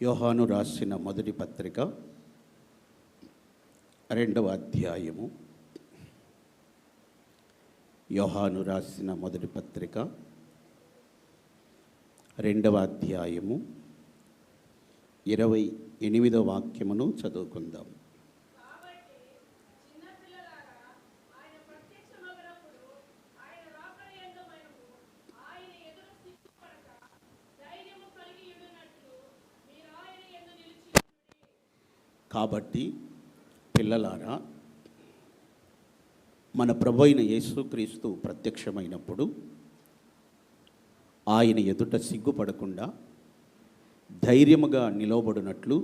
యోహాను రాసిన మొదటి పత్రిక 2వ అధ్యాయము. యోహాను రాసిన మొదటి పత్రిక 2వ అధ్యాయము 28వ వాక్యమును చదువుకుందాం. కాబట్టి పిల్లలారా, మన ప్రభు అయిన యేసుక్రీస్తు ప్రత్యక్షమైనప్పుడు ఆయన ఎదుట సిగ్గుపడకుండా ధైర్యముగా నిలవబడినట్లు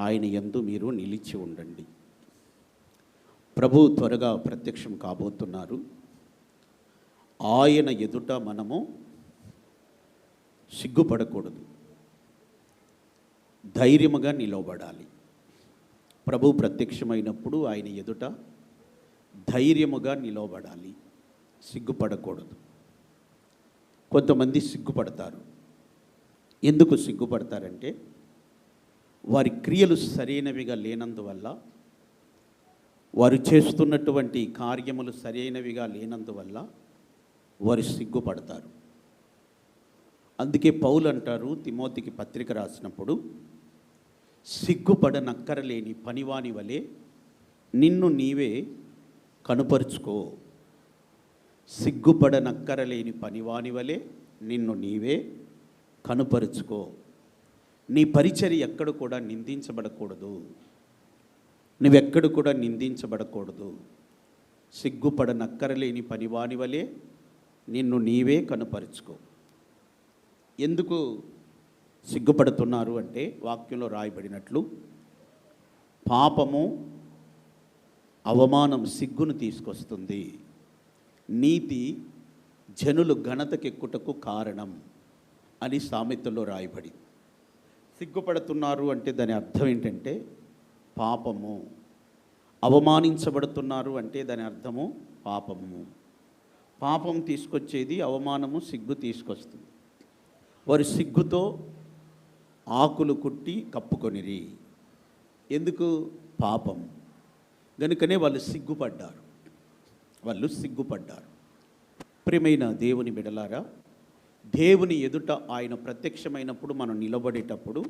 ఆయన యందు మీరు నిలిచి ఉండండి. ప్రభు త్వరగా ప్రత్యక్షం కాబోతున్నారు. ఆయన ఎదుట మనము సిగ్గుపడకూడదు, ధైర్యముగా నిలవబడాలి. ప్రభు ప్రత్యక్షమైనప్పుడు ఆయన ఎదుట ధైర్యముగా నిలవబడాలి, సిగ్గుపడకూడదు. కొంతమంది సిగ్గుపడతారు. ఎందుకు సిగ్గుపడతారంటే వారి క్రియలు సరైనవిగా లేనందువల్ల, వారు చేస్తున్నటువంటి కార్యములు సరైనవిగా లేనందువల్ల వారు సిగ్గుపడతారు. అందుకే పౌలు అంటారు తిమోతికి పత్రిక రాసినప్పుడు, సిగ్గుపడనక్కరలేని పనివాని వలె నిన్ను నీవే కనుపరుచుకో. సిగ్గుపడనక్కరలేని పనివాని వలె నిన్ను నీవే కనుపరుచుకో. నీ పరిచర్య ఎక్కడ కూడా నిందించబడకూడదు, నువ్వెక్కడ కూడా నిందించబడకూడదు. సిగ్గుపడనక్కరలేని పనివాని వలె నిన్ను నీవే కనుపరుచుకో. ఎందుకు సిగ్గుపడుతున్నారు అంటే వాక్యంలో రాయబడినట్లు, పాపము అవమానం సిగ్గును తీసుకొస్తుంది, నీతి జనులు ఘనతకెక్కుటకు కారణం అని సామెతల్లో రాయబడి. సిగ్గుపడుతున్నారు అంటే దాని అర్థం ఏంటంటే పాపము. అవమానించబడుతున్నారు అంటే దాని అర్థము పాపము. పాపం తీసుకొచ్చేది అవమానము, సిగ్గు తీసుకొస్తుంది. వారు సిగ్గుతో ఆకులు కుట్టి కప్పుకొనిరి. ఎందుకు? పాపం గనుకనే వాళ్ళు సిగ్గుపడ్డారు. ప్రియమైన దేవుని బిడ్డలారా, దేవుని ఎదుట ఆయన ప్రత్యక్షమైనప్పుడు మనం నిలబడేటప్పుడు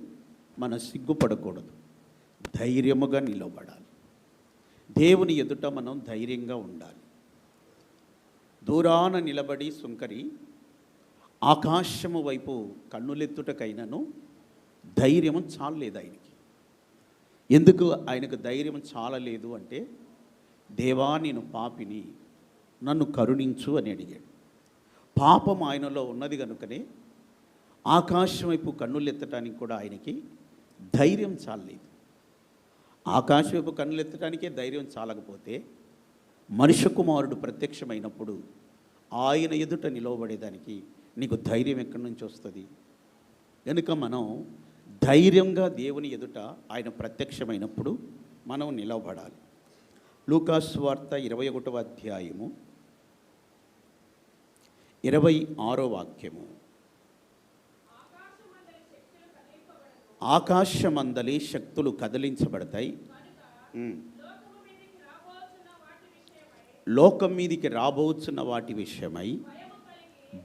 మనం సిగ్గుపడకూడదు, ధైర్యముగా నిలబడాలి. దేవుని ఎదుట మనం ధైర్యంగా ఉండాలి. దూరాన నిలబడి సుంకరి ఆకాశము వైపు కన్నులెత్తుటకైనను ధైర్యము చాలలేదు ఆయనకి. ఎందుకు ఆయనకు ధైర్యం చాలలేదు అంటే, దేవా నేను పాపిని, నన్ను కరుణించు అని అడిగాడు. పాపం ఆయనలో ఉన్నది కనుకనే ఆకాశం వైపు కన్నులెత్తడానికి కూడా ఆయనకి ధైర్యం చాలలేదు. ఆకాశం వైపు కన్నులెత్తడానికే ధైర్యం చాలకపోతే మనుష్య కుమారుడు ప్రత్యక్షమైనప్పుడు ఆయన ఎదుట నిలవబడేదానికి నీకు ధైర్యం ఎక్కడి నుంచి వస్తుంది? కనుక మనం ధైర్యంగా దేవుని ఎదుట ఆయన ప్రత్యక్షమైనప్పుడు మనం నిలవబడాలి. లూకాసు సువార్త 21వ అధ్యాయము 26వ వాక్యము. ఆకాశమందలి శక్తులు కదిలించబడతాయి, లోకం మీదికి రాబోచున్న వాటి విషయమై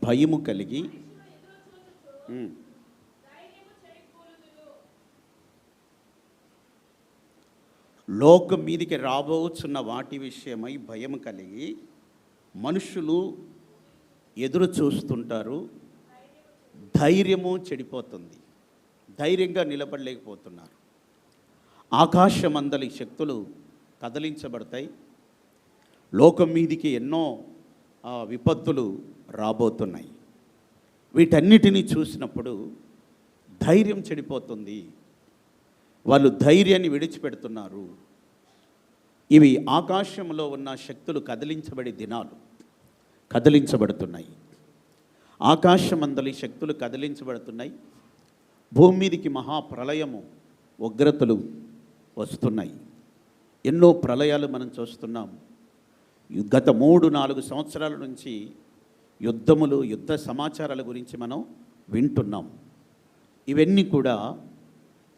భయము కలిగి లోకం మీదికి రాబోచున్న వాటి విషయమై భయం కలిగి మనుషులు ఎదురు చూస్తుంటారు. ధైర్యము చెడిపోతుంది, ధైర్యంగా నిలబడలేకపోతున్నారు. ఆకాశమందలి శక్తులు కదిలించబడతాయి, లోకం మీదికి ఎన్నో విపత్తులు రాబోతున్నాయి. వీటన్నిటినీ చూసినప్పుడు ధైర్యం చెడిపోతుంది, వాళ్ళు ధైర్యాన్ని విడిచిపెడుతున్నారు. ఇవి ఆకాశంలో ఉన్న శక్తులు కదిలించబడే దినాలు, కదిలించబడుతున్నాయి. ఆకాశమందలి శక్తులు కదిలించబడుతున్నాయి. భూమి మీదికి మహాప్రళయము, ఉగ్రతలు వస్తున్నాయి. ఎన్నో ప్రళయాలు మనం చూస్తున్నాం. గత 3-4 సంవత్సరాల నుంచి యుద్ధములు, యుద్ధ సమాచారాల గురించి మనం వింటున్నాం. ఇవన్నీ కూడా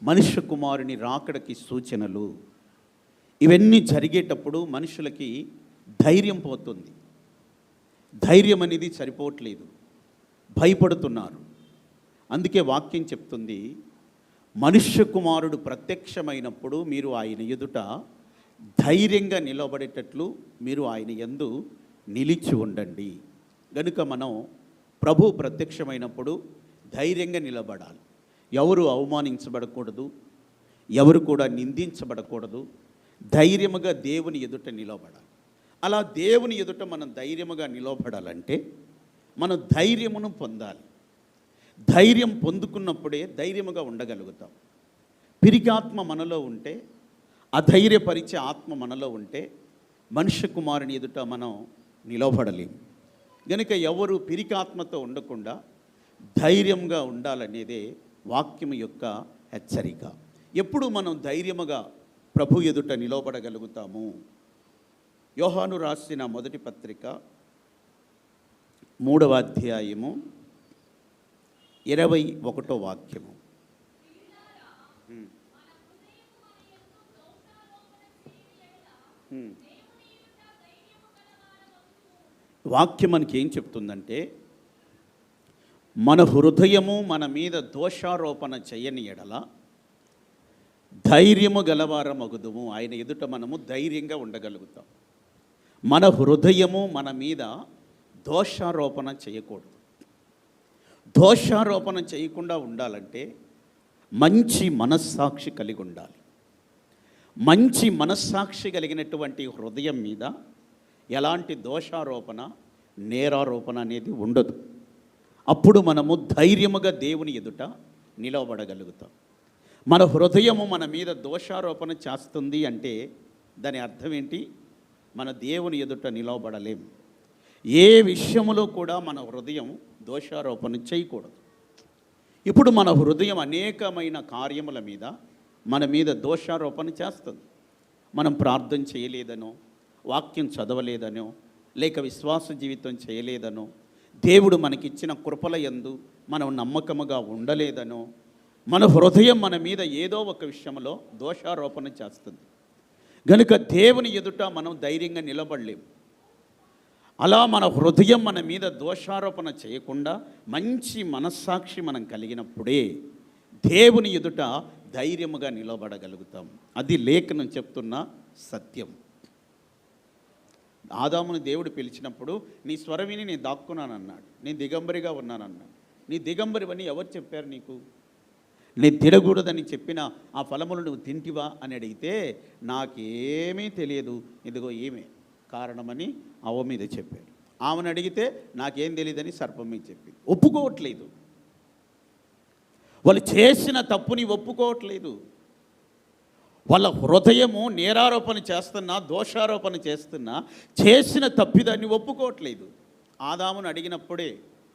మనుష్య కుమారుని రాకడకి సూచనలు. ఇవన్నీ జరిగేటప్పుడు మనుషులకి ధైర్యం పోతుంది. ధైర్యం అనేది సరిపోవట్లేదు, భయపడుతున్నారు. అందుకే వాక్యం చెప్తుంది, మనుష్య కుమారుడు ప్రత్యక్షమైనప్పుడు మీరు ఆయన ఎదుట ధైర్యంగా నిలబడేటట్లు మీరు ఆయన యందు నిలిచి ఉండండి. గనుక మనం ప్రభు ప్రత్యక్షమైనప్పుడు ధైర్యంగా నిలబడాలి. ఎవరు అవమానించబడకూడదు, ఎవరు కూడా నిందించబడకూడదు. ధైర్యముగా దేవుని ఎదుట నిలబడాలి. అలా దేవుని ఎదుట మనం ధైర్యముగా నిలబడాలంటే మనం ధైర్యమును పొందాలి. ధైర్యం పొందుకున్నప్పుడే ధైర్యముగా ఉండగలుగుతాం. పిరికాత్మ మనలో ఉంటే, అధైర్యపరిచే ఆత్మ మనలో ఉంటే మనుష్య కుమారుని ఎదుట మనం నిలబడలేము. గనుక ఎవరు పిరికాత్మతో ఉండకుండా ధైర్యంగా ఉండాలనేదే వాక్యము యొక్క హెచ్చరిక. ఎప్పుడు మనం ధైర్యముగా ప్రభు ఎదుట నిలబడగలుగుతాము? యోహాను రాసిన మొదటి పత్రిక 3వ అధ్యాయము 21వ వాక్యము. వాక్యం మనకి ఏం చెప్తుందంటే, మన హృదయము మన మీద దోషారోపణ చేయని ఎడల ధైర్యము గలవారమగుదుము. ఆయన ఎదుట మనము ధైర్యంగా ఉండగలుగుతాం. మన హృదయము మన మీద దోషారోపణ చేయకూడదు. దోషారోపణ చేయకుండా ఉండాలంటే మంచి మనస్సాక్షి కలిగి ఉండాలి. మంచి మనస్సాక్షి కలిగినటువంటి హృదయం మీద ఎలాంటి దోషారోపణ, నేరారోపణ అనేది ఉండదు. అప్పుడు మనము ధైర్యముగా దేవుని ఎదుట నిలబడగలుగుతాం. మన హృదయము మన మీద దోషారోపణ చేస్తుంది అంటే దాని అర్థం ఏంటి? మన దేవుని ఎదుట నిలబడలేం. ఏ విషయములో కూడా మన హృదయం దోషారోపణ చేయకూడదు. ఇప్పుడు మన హృదయం అనేకమైన కార్యముల మీద మన మీద దోషారోపణ చేస్తుంది. మనం ప్రార్థన చేయలేదనో, వాక్యం చదవలేదనో, లేక విశ్వాస జీవితం చేయలేదనో, దేవుడు మనకిచ్చిన కృపల యందు మనం నమ్మకముగా ఉండలేదనో, మన హృదయం మన మీద ఏదో ఒక విషయంలో దోషారోపణ చేస్తుంది. గనుక దేవుని ఎదుట మనం ధైర్యంగా నిలబడలేము. అలా మన హృదయం మన మీద దోషారోపణ చేయకుండా మంచి మనస్సాక్షి మనం కలిగినప్పుడే దేవుని ఎదుట ధైర్యముగా నిలబడగలుగుతాం. అది లేఖనం చెప్తున్న సత్యం. ఆదాముని దేవుడు పిలిచినప్పుడు నీ స్వరం విని నేను దాక్కున్నానన్నాడు. నేను దిగంబరిగా ఉన్నానన్నాడు. నీ దిగంబరివని ఎవరు చెప్పారు నీకు? నేను తినకూడదని చెప్పిన ఆ ఫలములు నువ్వు తింటివా అని అడిగితే నాకేమీ తెలియదు, ఇదిగో ఏమే కారణమని అవ్వ మీద చెప్పాడు. ఆమెను అడిగితే నాకేం తెలియదని సర్పం మీద చెప్పింది. ఒప్పుకోవట్లేదు. వాళ్ళు చేసిన తప్పుని ఒప్పుకోవట్లేదు. వాళ్ళ హృదయము నేరారోపణ చేస్తున్నా, దోషారోపణ చేస్తున్నా, చేసిన తప్పిదాన్ని ఒప్పుకోవట్లేదు. ఆదామును అడిగినప్పుడే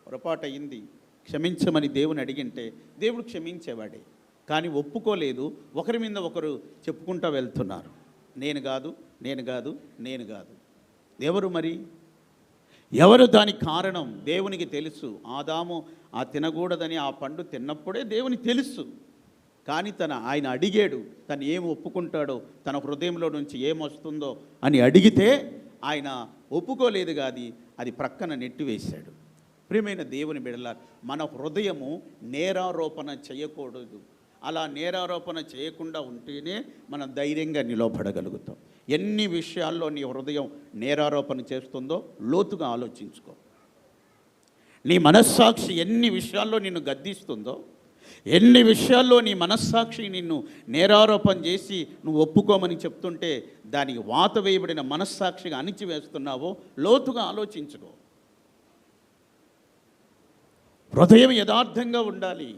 పొరపాటు అయింది, క్షమించమని దేవుని అడిగింటే దేవుడు క్షమించేవాడే. కానీ ఒప్పుకోలేదు. ఒకరి మీద ఒకరు చెప్పుకుంటూ వెళ్తున్నారు. నేను కాదు, నేను కాదు, నేను కాదు. ఎవరు మరి? ఎవరు దానికి కారణం? దేవునికి తెలుసు. ఆదాము ఆ తినకూడదని ఆ పండు తిన్నప్పుడే దేవునికి తెలుసు. కానీ ఆయన అడిగాడు, తను ఏం ఒప్పుకుంటాడో, తన హృదయంలో నుంచి ఏమొస్తుందో అని అడిగితే ఆయన ఒప్పుకోలేదు. కాదు, అది ప్రక్కన నెట్టివేశాడు. ప్రియమైన దేవుని బిడ్డలారా, మన హృదయము నేరారోపణ చేయకూడదు. అలా నేరారోపణ చేయకుండా ఉంటేనే మనం ధైర్యంగా నిలబడగలుగుతాం. ఎన్ని విషయాల్లో నీ హృదయం నేరారోపణ చేస్తుందో లోతుగా ఆలోచించుకో. నీ మనస్సాక్షి ఎన్ని విషయాల్లో నిన్ను గద్దిస్తుందో, ఎన్ని విషయాల్లో నీ మనస్సాక్షి నిన్ను నేరారోపణ చేసి నువ్వు ఒప్పుకోమని చెప్తుంటే దానికి వాత వేయబడిన మనస్సాక్షిగా అణిచివేస్తున్నావో లోతుగా ఆలోచించుకో. హృదయం యథార్థంగా ఉండాలి.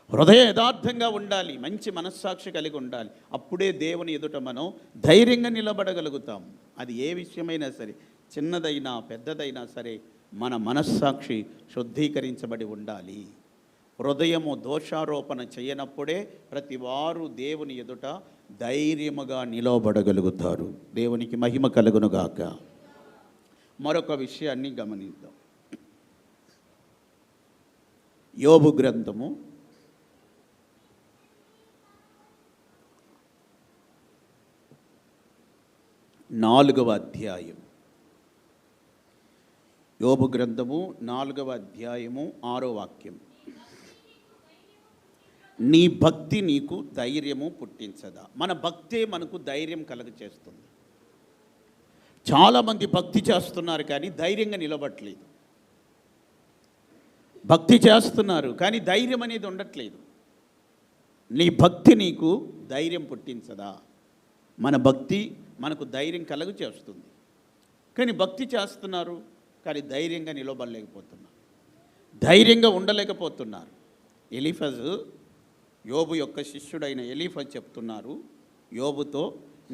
హృదయం యథార్థంగా ఉండాలి. మంచి మనస్సాక్షి కలిగి ఉండాలి. అప్పుడే దేవుని ఎదుట మనం ధైర్యంగా నిలబడగలుగుతాం. అది ఏ విషయమైనా సరే, చిన్నదైనా పెద్దదైనా సరే, మన మనస్సాక్షి శుద్ధీకరించబడి ఉండాలి. హృదయము దోషారోపణ చేయనప్పుడే ప్రతి వారు దేవుని ఎదుట ధైర్యముగా నిలబడగలుగుతారు. దేవునికి మహిమ కలుగునుగాక. మరొక విషయాన్ని గమనిద్దాం. యోబు గ్రంథము 4వ అధ్యాయం. యోబు గ్రంథము 4వ అధ్యాయము 6వ వాక్యం. నీ భక్తి నీకు ధైర్యము పుట్టించదా? మన భక్తే మనకు ధైర్యం కలుగచేస్తుంది. చాలామంది భక్తి చేస్తున్నారు కానీ ధైర్యంగా నిలబడట్లేదు. భక్తి చేస్తున్నారు కానీ ధైర్యం అనేది ఉండట్లేదు. నీ భక్తి నీకు ధైర్యం పుట్టించదా? మన భక్తి మనకు ధైర్యం కలుగు చేస్తుంది. కానీ భక్తి చేస్తున్నారు కానీ ధైర్యంగా నిలబడలేకపోతున్నారు, ధైర్యంగా ఉండలేకపోతున్నారు. ఎలీఫజు, యోబు యొక్క శిష్యుడైన ఎలీఫజు చెప్తున్నారు యోబుతో,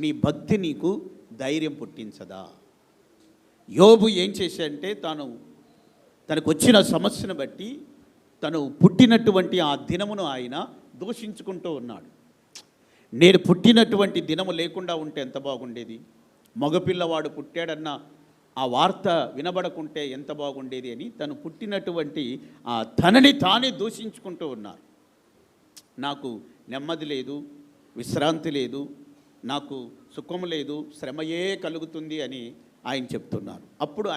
నీ భక్తి నీకు ధైర్యం పుట్టించదా? యోబు ఏం చేశాడంటే తనకు వచ్చిన సమస్యను బట్టి తను పుట్టినటువంటి ఆ దినమును ఆయన దూషించుకుంటూ ఉన్నాడు. నేను పుట్టినటువంటి దినము లేకుండా ఉంటే ఎంత బాగుండేది, మగపిల్లవాడు పుట్టాడన్న ఆ వార్త వినబడకుంటే ఎంత బాగుండేది అని తను పుట్టినటువంటి ఆ తనని తానే దూషించుకుంటూ ఉన్నారు. నాకు నెమ్మది లేదు, విశ్రాంతి లేదు, నాకు సుఖం లేదు, శ్రమయే కలుగుతుంది అని ఆయన చెప్తున్నారు. అప్పుడు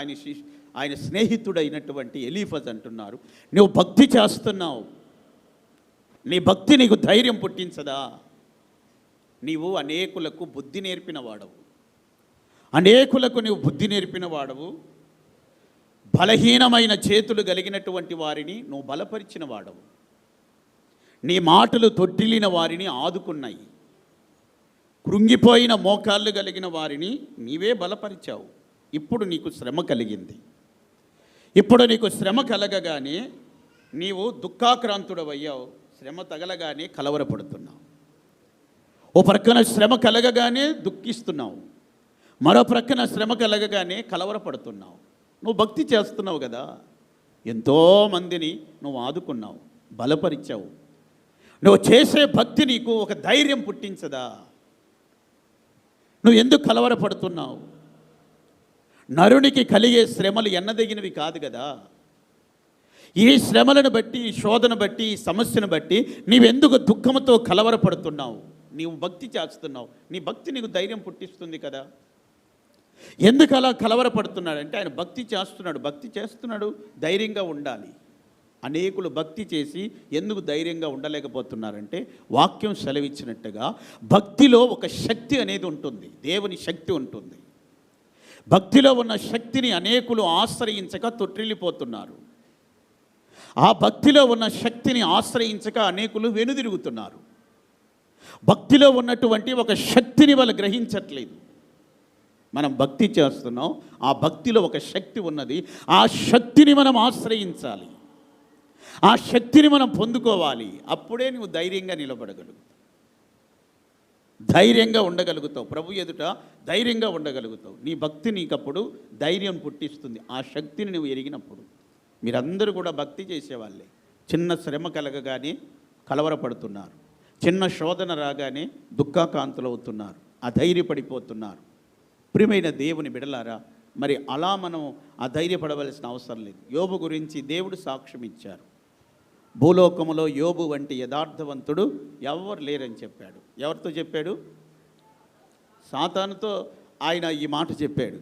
ఆయన స్నేహితుడైనటువంటి ఎలీఫజ్ అంటున్నారు, నువ్వు భక్తి చేస్తున్నావు, నీ భక్తి నీకు ధైర్యం పుట్టించదా? నీవు అనేకులకు బుద్ధి నేర్పిన వాడవు, అనేకులకు నీవు బుద్ధి నేర్పిన వాడవు, బలహీనమైన చేతులు కలిగినటువంటి వారిని నువ్వు బలపరిచిన వాడవు, నీ మాటలు తొట్టిల్లిన వారిని ఆదుకున్నాయి, కృంగిపోయిన మోకాళ్ళు కలిగిన వారిని నీవే బలపరిచావు. ఇప్పుడు నీకు శ్రమ కలిగింది. ఇప్పుడు నీకు శ్రమ కలగగానే నీవు దుఃఖాక్రాంతుడవయ్యావు, శ్రమ తగలగానే కలవరపడుతున్నావు. ఓ ప్రక్కన శ్రమ కలగగానే దుఃఖిస్తున్నావు, మరో ప్రక్కన శ్రమ కలగగానే కలవరపడుతున్నావు. నువ్వు భక్తి చేస్తున్నావు కదా, ఎంతోమందిని నువ్వు ఆదుకున్నావు, బలపరిచావు. నువ్వు చేసే భక్తి నీకు ఒక ధైర్యం పుట్టించదా? నువ్వు ఎందుకు కలవరపడుతున్నావు? నరునికి కలిగే శ్రమలు ఎన్నదగినవి కాదు కదా. ఈ శ్రమలను బట్టి, ఈ శోధన బట్టి, ఈ సమస్యను బట్టి నీవెందుకు దుఃఖంతో కలవరపడుతున్నావు? నీవు భక్తి చేస్తున్నావు, నీ భక్తి నీకు ధైర్యం పుట్టిస్తుంది కదా. ఎందుకు అలా కలవరపడుతున్నాడంటే ఆయన భక్తి చేస్తున్నాడు, ధైర్యంగా ఉండాలి. అనేకులు భక్తి చేసి ఎందుకు ధైర్యంగా ఉండలేకపోతున్నారంటే వాక్యం సెలవిచ్చినట్టుగా భక్తిలో ఒక శక్తి అనేది ఉంటుంది, దేవుని శక్తి ఉంటుంది. భక్తిలో ఉన్న శక్తిని అనేకులు ఆశ్రయించక తొట్టిల్లిపోతున్నారు. ఆ భక్తిలో ఉన్న శక్తిని ఆశ్రయించక అనేకులు వెనుదిరుగుతున్నారు. భక్తిలో ఉన్నటువంటి ఒక శక్తిని వాళ్ళు గ్రహించట్లేదు. మనం భక్తి చేస్తున్నాం, ఆ భక్తిలో ఒక శక్తి ఉన్నది, ఆ శక్తిని మనం ఆశ్రయించాలి, ఆ శక్తిని మనం పొందుకోవాలి. అప్పుడే నువ్వు ధైర్యంగా నిలబడగలుగుతావు, ధైర్యంగా ఉండగలుగుతావు, ప్రభు ఎదుట ధైర్యంగా ఉండగలుగుతావు. నీ భక్తి నీకప్పుడు ధైర్యం పుట్టిస్తుంది, ఆ శక్తిని నువ్వు ఎరిగినప్పుడు. మీరందరూ కూడా భక్తి చేసేవాళ్ళే. చిన్న శ్రమ కలగగానే కలవరపడుతున్నారు, చిన్న శోధన రాగానే దుఃఖాకాంతులవుతున్నారు, అధైర్యపడిపోతున్నారు. ప్రియమైన దేవుని బిడలారా, మరి అలా మనం అధైర్యపడవలసిన అవసరం లేదు. యోబు గురించి దేవుడు సాక్ష్యం ఇచ్చారు. భూలోకములో యోబు వంటి యథార్థవంతుడు ఎవరు లేరని చెప్పాడు. ఎవరితో చెప్పాడు? సాతానుతో ఆయన ఈ మాట చెప్పాడు.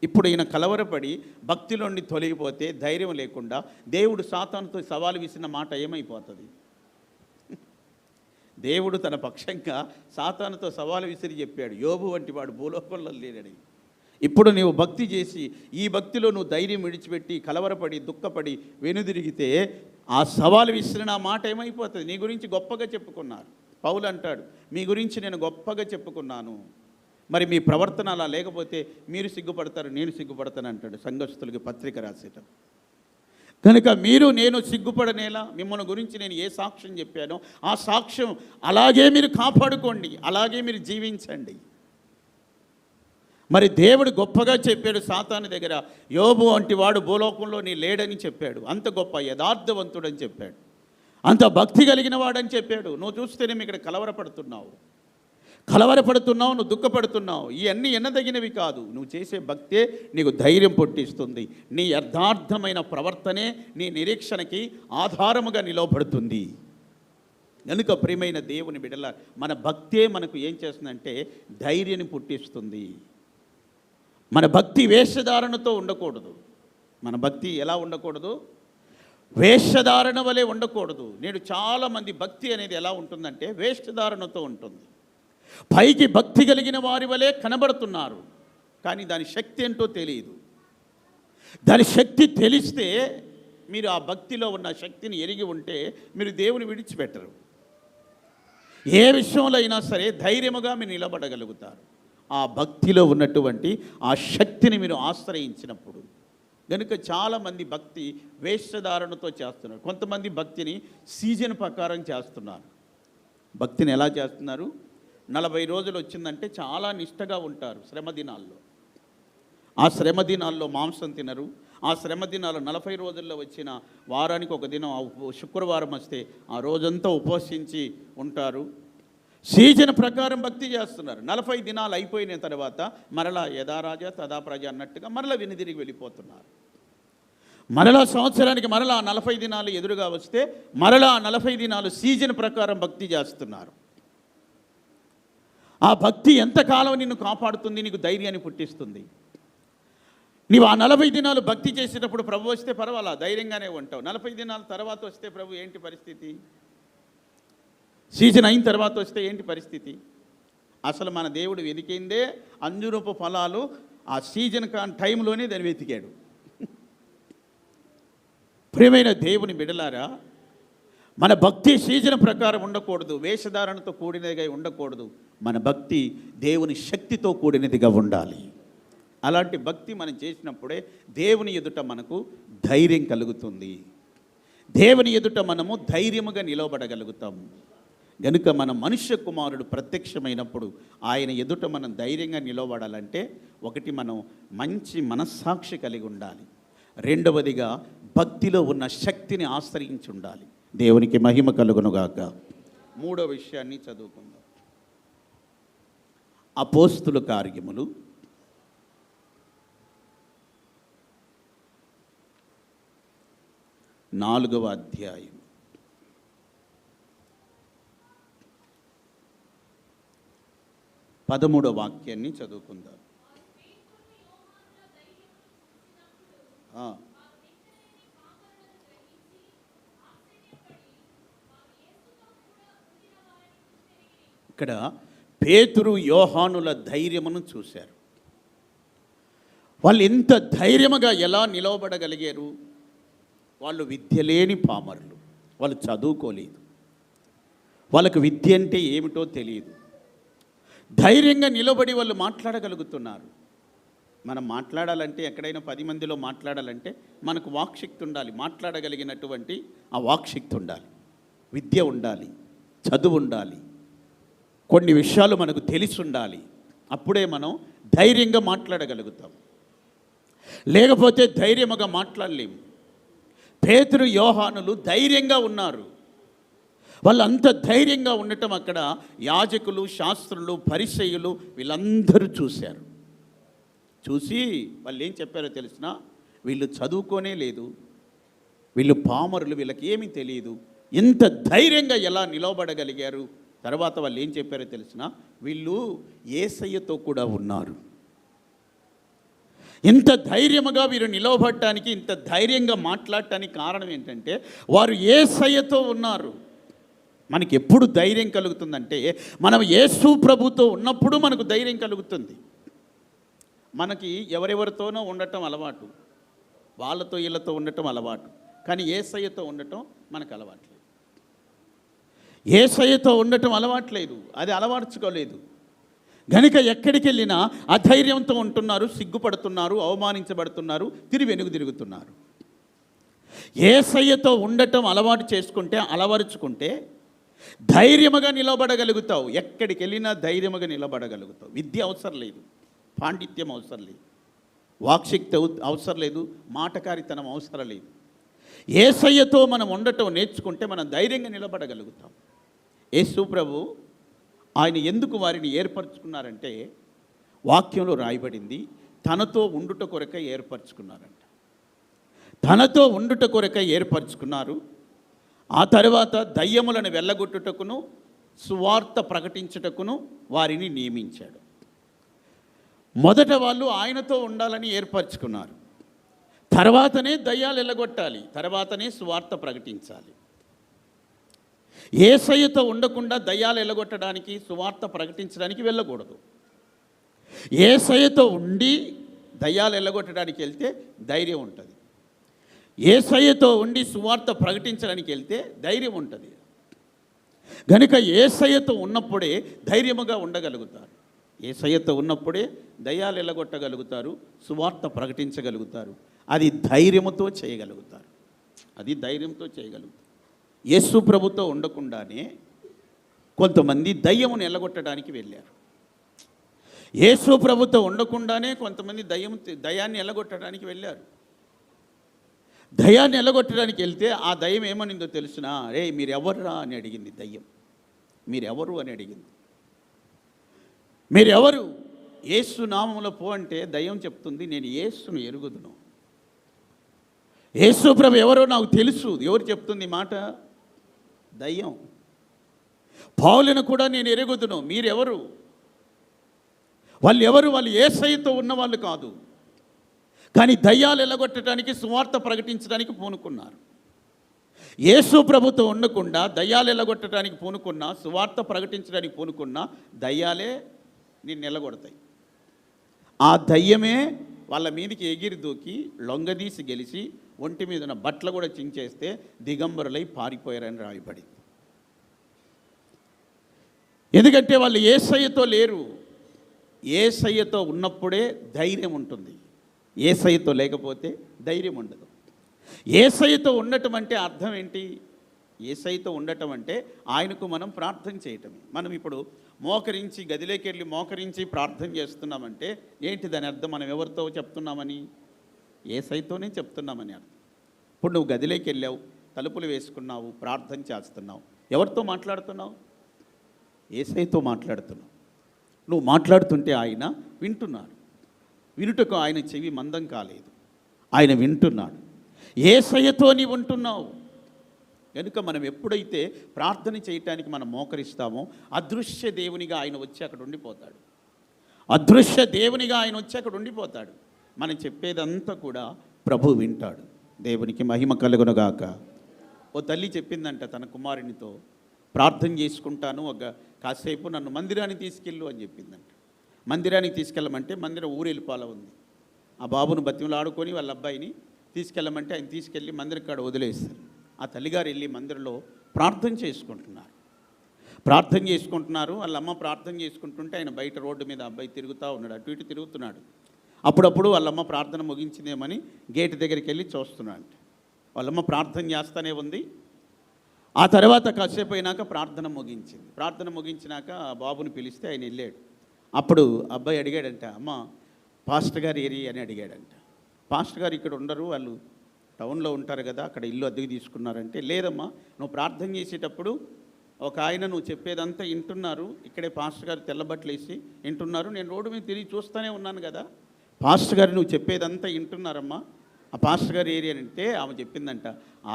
ఇప్పుడు ఈయన కలవరపడి భక్తిలోని తొలగిపోతే, ధైర్యం లేకుండా దేవుడు సాతానుతో సవాలు విసిన మాట ఏమైపోతుంది? దేవుడు తన పక్షంగా సాతానుతో సవాలు విసిరి చెప్పాడు, యోబు వంటి వాడు భూలోకంలో లేడని. ఇప్పుడు నీవు భక్తి చేసి ఈ భక్తిలో నువ్వు ధైర్యం విడిచిపెట్టి కలవరపడి దుఃఖపడి వెనుదిరిగితే ఆ సవాలు విసిరిన మాట ఏమైపోతుంది? నీ గురించి గొప్పగా చెప్పుకున్నారు. పౌలు అంటాడు, మీ గురించి నేను గొప్పగా చెప్పుకున్నాను, మరి మీ ప్రవర్తన అలా లేకపోతే మీరు సిగ్గుపడతారు, నేను సిగ్గుపడతాను అంటాడు సంఘస్థులకి పత్రిక రాసేటం. కనుక నేను సిగ్గుపడనేలా, మిమ్మల్ని గురించి నేను ఏ సాక్ష్యం చెప్పానో ఆ సాక్ష్యం అలాగే మీరు కాపాడుకోండి, అలాగే మీరు జీవించండి. మరి దేవుడు గొప్పగా చెప్పాడు సాతాను దగ్గర, యోబు వంటి వాడు భూలోకంలో నీ లేడని చెప్పాడు, అంత గొప్ప యథార్థవంతుడని చెప్పాడు, అంత భక్తి కలిగిన వాడని చెప్పాడు. నువ్వు చూస్తేనేమి ఇక్కడ కలవరపడుతున్నావు, నువ్వు దుఃఖపడుతున్నావు. ఇవన్నీ ఎన్నదగినవి కాదు. నువ్వు చేసే భక్తే నీకు ధైర్యం పుట్టిస్తుంది. నీ యథార్థమైన ప్రవర్తనే నీ నిరీక్షణకి ఆధారముగా నిలవబడుతుంది. కనుక ప్రియమైన దేవుని బిడ్డల, మన భక్తే మనకు ఏం చేస్తుందంటే ధైర్యాన్ని పుట్టిస్తుంది. మన భక్తి వేషధారణతో ఉండకూడదు. మన భక్తి ఎలా ఉండకూడదు? వేషధారణ వలె ఉండకూడదు. నేడు చాలామంది భక్తి అనేది ఎలా ఉంటుందంటే వేషధారణతో ఉంటుంది. పైకి భక్తి కలిగిన వారి వలె కనబడుతున్నారు, కానీ దాని శక్తి ఏంటో తెలియదు. దాని శక్తి తెలిస్తే, మీరు ఆ భక్తిలో ఉన్న శక్తిని ఎరిగి ఉంటే మీరు దేవుని విడిచిపెట్టరు. ఏ విషయంలో అయినా సరే ధైర్యముగా మీరు నిలబడగలుగుతారు, ఆ భక్తిలో ఉన్నటువంటి ఆ శక్తిని మీరు ఆశ్రయించినప్పుడు. కనుక చాలామంది భక్తి వేషధారణతో చేస్తున్నారు. కొంతమంది భక్తిని సీజన్ ప్రకారం చేస్తున్నారు. భక్తిని ఎలా చేస్తున్నారు? 40 రోజులు వచ్చిందంటే చాలా నిష్టగా ఉంటారు శ్రమ దినాల్లో. ఆ శ్రమ దినాల్లో మాంసం తినరు. ఆ శ్రమ దినాలు 40 రోజుల్లో వచ్చిన వారానికి ఒక దినం శుక్రవారం వస్తే ఆ రోజంతా ఉపవసించి ఉంటారు. సీజన్ ప్రకారం భక్తి చేస్తున్నారు. 40 దినాలు అయిపోయిన తర్వాత మరలా యథా రాజా తదా ప్రజ అన్నట్టుగా మరలా వెనుదిరిగి వెళ్ళిపోతున్నారు. మరలా సంవత్సరానికి మరలా 40 దినాలు ఎదురుగా వస్తే మరలా 40 దినాలు సీజన్ ప్రకారం భక్తి చేస్తున్నారు. ఆ భక్తి ఎంతకాలం నిన్ను కాపాడుతుంది, నీకు ధైర్యాన్ని పుట్టిస్తుంది. నీవు ఆ 40 దినాలు భక్తి చేసేటప్పుడు ప్రభు వస్తే పర్వాలా, ధైర్యంగానే ఉంటావు. 40 దినాల తర్వాత వస్తే ప్రభు ఏంటి పరిస్థితి? సీజన్ అయిన తర్వాత వస్తే ఏంటి పరిస్థితి? అసలు మన దేవుడు వెతికిందే అంజూరపు ఫలాలు ఆ సీజన్ టైంలోనే దాన్ని వెతికాడు. ప్రియమైన దేవుని బిడలారా, మన భక్తి సీజన్ ప్రకారం ఉండకూడదు, వేషధారణతో కూడినదిగా ఉండకూడదు. మన భక్తి దేవుని శక్తితో కూడినదిగా ఉండాలి. అలాంటి భక్తి మనం చేసినప్పుడే దేవుని ఎదుట మనకు ధైర్యం కలుగుతుంది. దేవుని ఎదుట మనము ధైర్యముగా నిలబడగలుగుతాము. గనుక మన మనుష్య కుమారుడు ప్రత్యక్షమైనప్పుడు ఆయన ఎదుట మనం ధైర్యంగా నిలబడాలంటే, ఒకటి మనం మంచి మనస్సాక్షి కలిగి ఉండాలి. రెండవదిగా భక్తిలో ఉన్న శక్తిని ఆశ్రయించి ఉండాలి. దేవునికి మహిమ కలుగునుగాక. మూడో విషయాన్ని చదువుకుందాం. అపోస్తుల కార్యములు 4వ అధ్యాయం 13వ వాక్యాన్ని చదువుకుందాం. ఇక్కడ పేతురు యోహానుల ధైర్యమును చూశారు. వాళ్ళు ఎంత ధైర్యముగా ఎలా నిలవబడగలిగారు? వాళ్ళు విద్య లేని పామరులు, వాళ్ళు చదువుకోలేదు, వాళ్ళకు విద్య అంటే ఏమిటో తెలియదు. ధైర్యంగా నిలబడి వాళ్ళు మాట్లాడగలుగుతున్నారు. మనం మాట్లాడాలంటే, ఎక్కడైనా 10 మందిలో మాట్లాడాలంటే మనకు వాక్శక్తి ఉండాలి. మాట్లాడగలిగినటువంటి ఆ వాక్శక్తి ఉండాలి, విద్య ఉండాలి, చదువు ఉండాలి, కొన్ని విషయాలు మనకు తెలిసి ఉండాలి. అప్పుడే మనం ధైర్యంగా మాట్లాడగలుగుతాం. లేకపోతే ధైర్యముగా మాట్లాడలేము. పేతురు యోహానులు ధైర్యంగా ఉన్నారు. వాళ్ళంత ధైర్యంగా ఉండటం అక్కడ యాజకులు, శాస్త్రులు, పరిసయ్యులు వీళ్ళందరూ చూశారు. చూసి వాళ్ళు ఏం చెప్పారో తెలిసినా, వీళ్ళు చదువుకోనే లేదు, వీళ్ళు పామరులు, వీళ్ళకి ఏమీ తెలియదు, ఇంత ధైర్యంగా ఎలా నిలవబడగలిగారు? తర్వాత వాళ్ళు ఏం చెప్పారో తెలిసినా, వీళ్ళు యేసయ్యతో కూడా ఉన్నారు. ఇంత ధైర్యముగా వీరు నిలవబడటానికి, ఇంత ధైర్యంగా మాట్లాడటానికి కారణం ఏంటంటే వారు యేసయ్యతో ఉన్నారు. మనకి ఎప్పుడు ధైర్యం కలుగుతుందంటే, మనం యేసు ప్రభుతో ఉన్నప్పుడు మనకు ధైర్యం కలుగుతుంది. మనకి ఎవరెవరితోనో ఉండటం అలవాటు, వాళ్ళతో వీళ్ళతో ఉండటం అలవాటు, కానీ యేసయ్యతో ఉండటం మనకు అలవాట్లేదు. యేసయ్యతో ఉండటం అలవాట్లేదు, అది అలవార్చుకోలేదు. గనుక ఎక్కడికి వెళ్ళినా అధైర్యంతో ఉంటున్నారు, సిగ్గుపడుతున్నారు, అవమానించబడుతున్నారు, వెనుక తిరుగుతున్నారు. యేసయ్యతో ఉండటం అలవాటు చేసుకుంటే, అలవరుచుకుంటే ధైర్యముగా నిలబడగలుగుతావు. ఎక్కడికి వెళ్ళినా ధైర్యముగా నిలబడగలుగుతావు. విద్య అవసరం లేదు, పాండిత్యం అవసరం లేదు, వాక్శక్తి అవసరం లేదు, మాటకారితనం అవసరం లేదు. యేసయ్యతో మనం ఉండటం నేర్చుకుంటే మనం ధైర్యంగా నిలబడగలుగుతాం. యేసు ప్రభు ఆయన ఎందుకు వారిని ఏర్పరచుకున్నారంటే, వాక్యంలో రాయబడింది, తనతో ఉండుట కొరకై ఏర్పరచుకున్నారంట. తనతో ఉండుట కొరకై ఏర్పరచుకున్నారు. ఆ తర్వాత దయ్యములను వెళ్ళగొట్టుటకును సువార్త ప్రకటించుటకును వారిని నియమించాడు. మొదట వాళ్ళు ఆయనతో ఉండాలని ఏర్పరచుకున్నారు. తర్వాతనే దయ్యాలు ఎల్లగొట్టాలి, తర్వాతనే సువార్త ప్రకటించాలి. యేసయ్యతో ఉండకుండా దయ్యాలు ఎల్లగొట్టడానికి, సువార్త ప్రకటించడానికి వెళ్ళకూడదు. యేసయ్యతో ఉండి దయ్యాలు ఎల్లగొట్టడానికి వెళ్తే ధైర్యం ఉంటుంది. యేసయ్యతో ఉండి సువార్త ప్రకటించడానికి వెళ్తే ధైర్యం ఉంటుంది. కనుక యేసయ్యతో ఉన్నప్పుడే ధైర్యముగా ఉండగలుగుతారు. యేసయ్యతో ఉన్నప్పుడే దయ్యాలు ఎల్లగొట్టగలుగుతారు, సువార్త ప్రకటించగలుగుతారు. అది ధైర్యముతో చేయగలుగుతారు. అది ధైర్యంతో చేయగలుగుతారు. యేసు ప్రభుతో ఉండకుండానే కొంతమంది దయ్యమును ఎల్లగొట్టడానికి వెళ్ళారు. యేసు ప్రభుతో ఉండకుండానే కొంతమంది దయ్యాన్ని ఎల్లగొట్టడానికి వెళ్ళారు. దయ్యాన్ని ఎల్లగొట్టడానికి వెళ్తే ఆ దయ్యం ఏమనిందో తెలుసునా? రే మీరెవర్రా అని అడిగింది దయ్యం. మీరెవరు అని అడిగింది. మీరెవరు? యేసు నామములో పో అంటే దయ్యం చెప్తుంది, నేను యేసును ఎరుగుదును. యేసు ప్రభు ఎవరో నాకు తెలుసు. ఎవరు చెప్తుంది మాట? దయ్యం. పౌలును కూడా నేను ఎరుగుదును. మీరెవరు? వాళ్ళు ఎవరు? వాళ్ళు యేసయ్యతో ఉన్నవాళ్ళు కాదు, కానీ దయ్యాలు ఎల్లగొట్టడానికి, సువార్త ప్రకటించడానికి పూనుకున్నారు. యేసు ప్రభుతో ఉండకుండా దయ్యాలు ఎల్లగొట్టడానికి పూనుకున్నా, సువార్త ప్రకటించడానికి పూనుకున్నా దయ్యాలే నిన్ను ఎల్లగొడతాయి. ఆ దయ్యమే వాళ్ళ మీదకి ఎగిరి దూకి లొంగదీసి గెలిచి ఒంటి మీద ఉన్న బట్టలు కూడా చించేస్తే దిగంబరులై పారిపోయారని రాయబడింది. ఎందుకంటే వాళ్ళు యేసయ్యతో లేరు. యేసయ్యతో ఉన్నప్పుడే ధైర్యం ఉంటుంది. యేసయ్యతో లేకపోతే ధైర్యం ఉండదు. యేసయ్యతో ఉండటం అంటే అర్థం ఏంటి? యేసయ్యతో ఉండటం అంటే ఆయనకు మనం ప్రార్థన చేయటమే. మనం ఇప్పుడు మోకరించి గదిలోకి వెళ్ళి మోకరించి ప్రార్థన చేస్తున్నామంటే ఏంటి దాని అర్థం? మనం ఎవరితో చెప్తున్నామని? యేసయ్యతోనే చెప్తున్నామని అర్థం. ఇప్పుడు నువ్వు గదిలోకి వెళ్ళావు, తలుపులు వేసుకున్నావు, ప్రార్థన చేస్తున్నావు. ఎవరితో మాట్లాడుతున్నావు? యేసయ్యతో మాట్లాడుతున్నావు. నువ్వు మాట్లాడుతుంటే ఆయన వింటున్నాడు. వినుటకు ఆయన చెవి మందం కాలేదు, ఆయన వింటున్నాడు. యేసయ్యతో నీవు ఉంటున్నావు. కనుక మనం ఎప్పుడైతే ప్రార్థన చేయటానికి మనం మోకరిస్తామో అదృశ్య దేవునిగా ఆయన వచ్చి అక్కడ ఉండిపోతాడు. అదృశ్య దేవునిగా ఆయన వచ్చి అక్కడ ఉండిపోతాడు. మనం చెప్పేదంతా కూడా ప్రభు వింటాడు. దేవునికి మహిమ కలుగునుగాక. ఓ తల్లి చెప్పిందంట తన కుమారునితో, ప్రార్థన చేసుకుంటాను, కాసేపు నన్ను మందిరానికి తీసుకెళ్ళు అని చెప్పిందంట. మందిరానికి తీసుకెళ్ళమంటే మందిరం ఊరెళ్ళిపాల ఉంది. ఆ బాబును బతిమలాడుకొని వాళ్ళ అబ్బాయిని తీసుకెళ్ళమంటే ఆయన తీసుకెళ్ళి మందిరం కాడ వదిలేస్తారు. ఆ తల్లిగారు వెళ్ళి మందిరంలో ప్రార్థన చేసుకుంటున్నారు. వాళ్ళ అమ్మ ప్రార్థన చేసుకుంటుంటే ఆయన బయట రోడ్డు మీద అబ్బాయి తిరుగుతూ ఉన్నాడు, అటు ఇటు తిరుగుతున్నాడు. అప్పుడప్పుడు వాళ్ళమ్మ ప్రార్థన ముగించిందేమని గేటు దగ్గరికి వెళ్ళి చూస్తున్నాడు. వాళ్ళమ్మ ప్రార్థన చేస్తూనే ఉంది. ఆ తర్వాత కాసేపు అయినాక ప్రార్థన ముగించినాక ఆ బాబుని పిలిస్తే ఆయన వెళ్ళాడు. అప్పుడు అబ్బాయి అడిగాడంట, అమ్మ పాస్టర్ గారు ఏరి అని అడిగాడంట. పాస్టర్ గారు ఇక్కడ ఉండరు, వాళ్ళు టౌన్లో ఉంటారు కదా, అక్కడ ఇల్లు అద్దెకు తీసుకున్నారంటే, లేదమ్మా నువ్వు ప్రార్థన చేసేటప్పుడు ఒక ఆయన నువ్వు చెప్పేదంతా వింటున్నారు, ఇక్కడే పాస్టర్ గారు తెల్లబట్టలు వేసి వింటున్నారు, నేను రోడ్డు మీద తిరిగి చూస్తూనే ఉన్నాను కదా, పాస్టర్ గారు నువ్వు చెప్పేదంతా వింటున్నారమ్మా, ఆ పాస్టర్ గారు ఏరియా అంటే ఆమె చెప్పిందంట,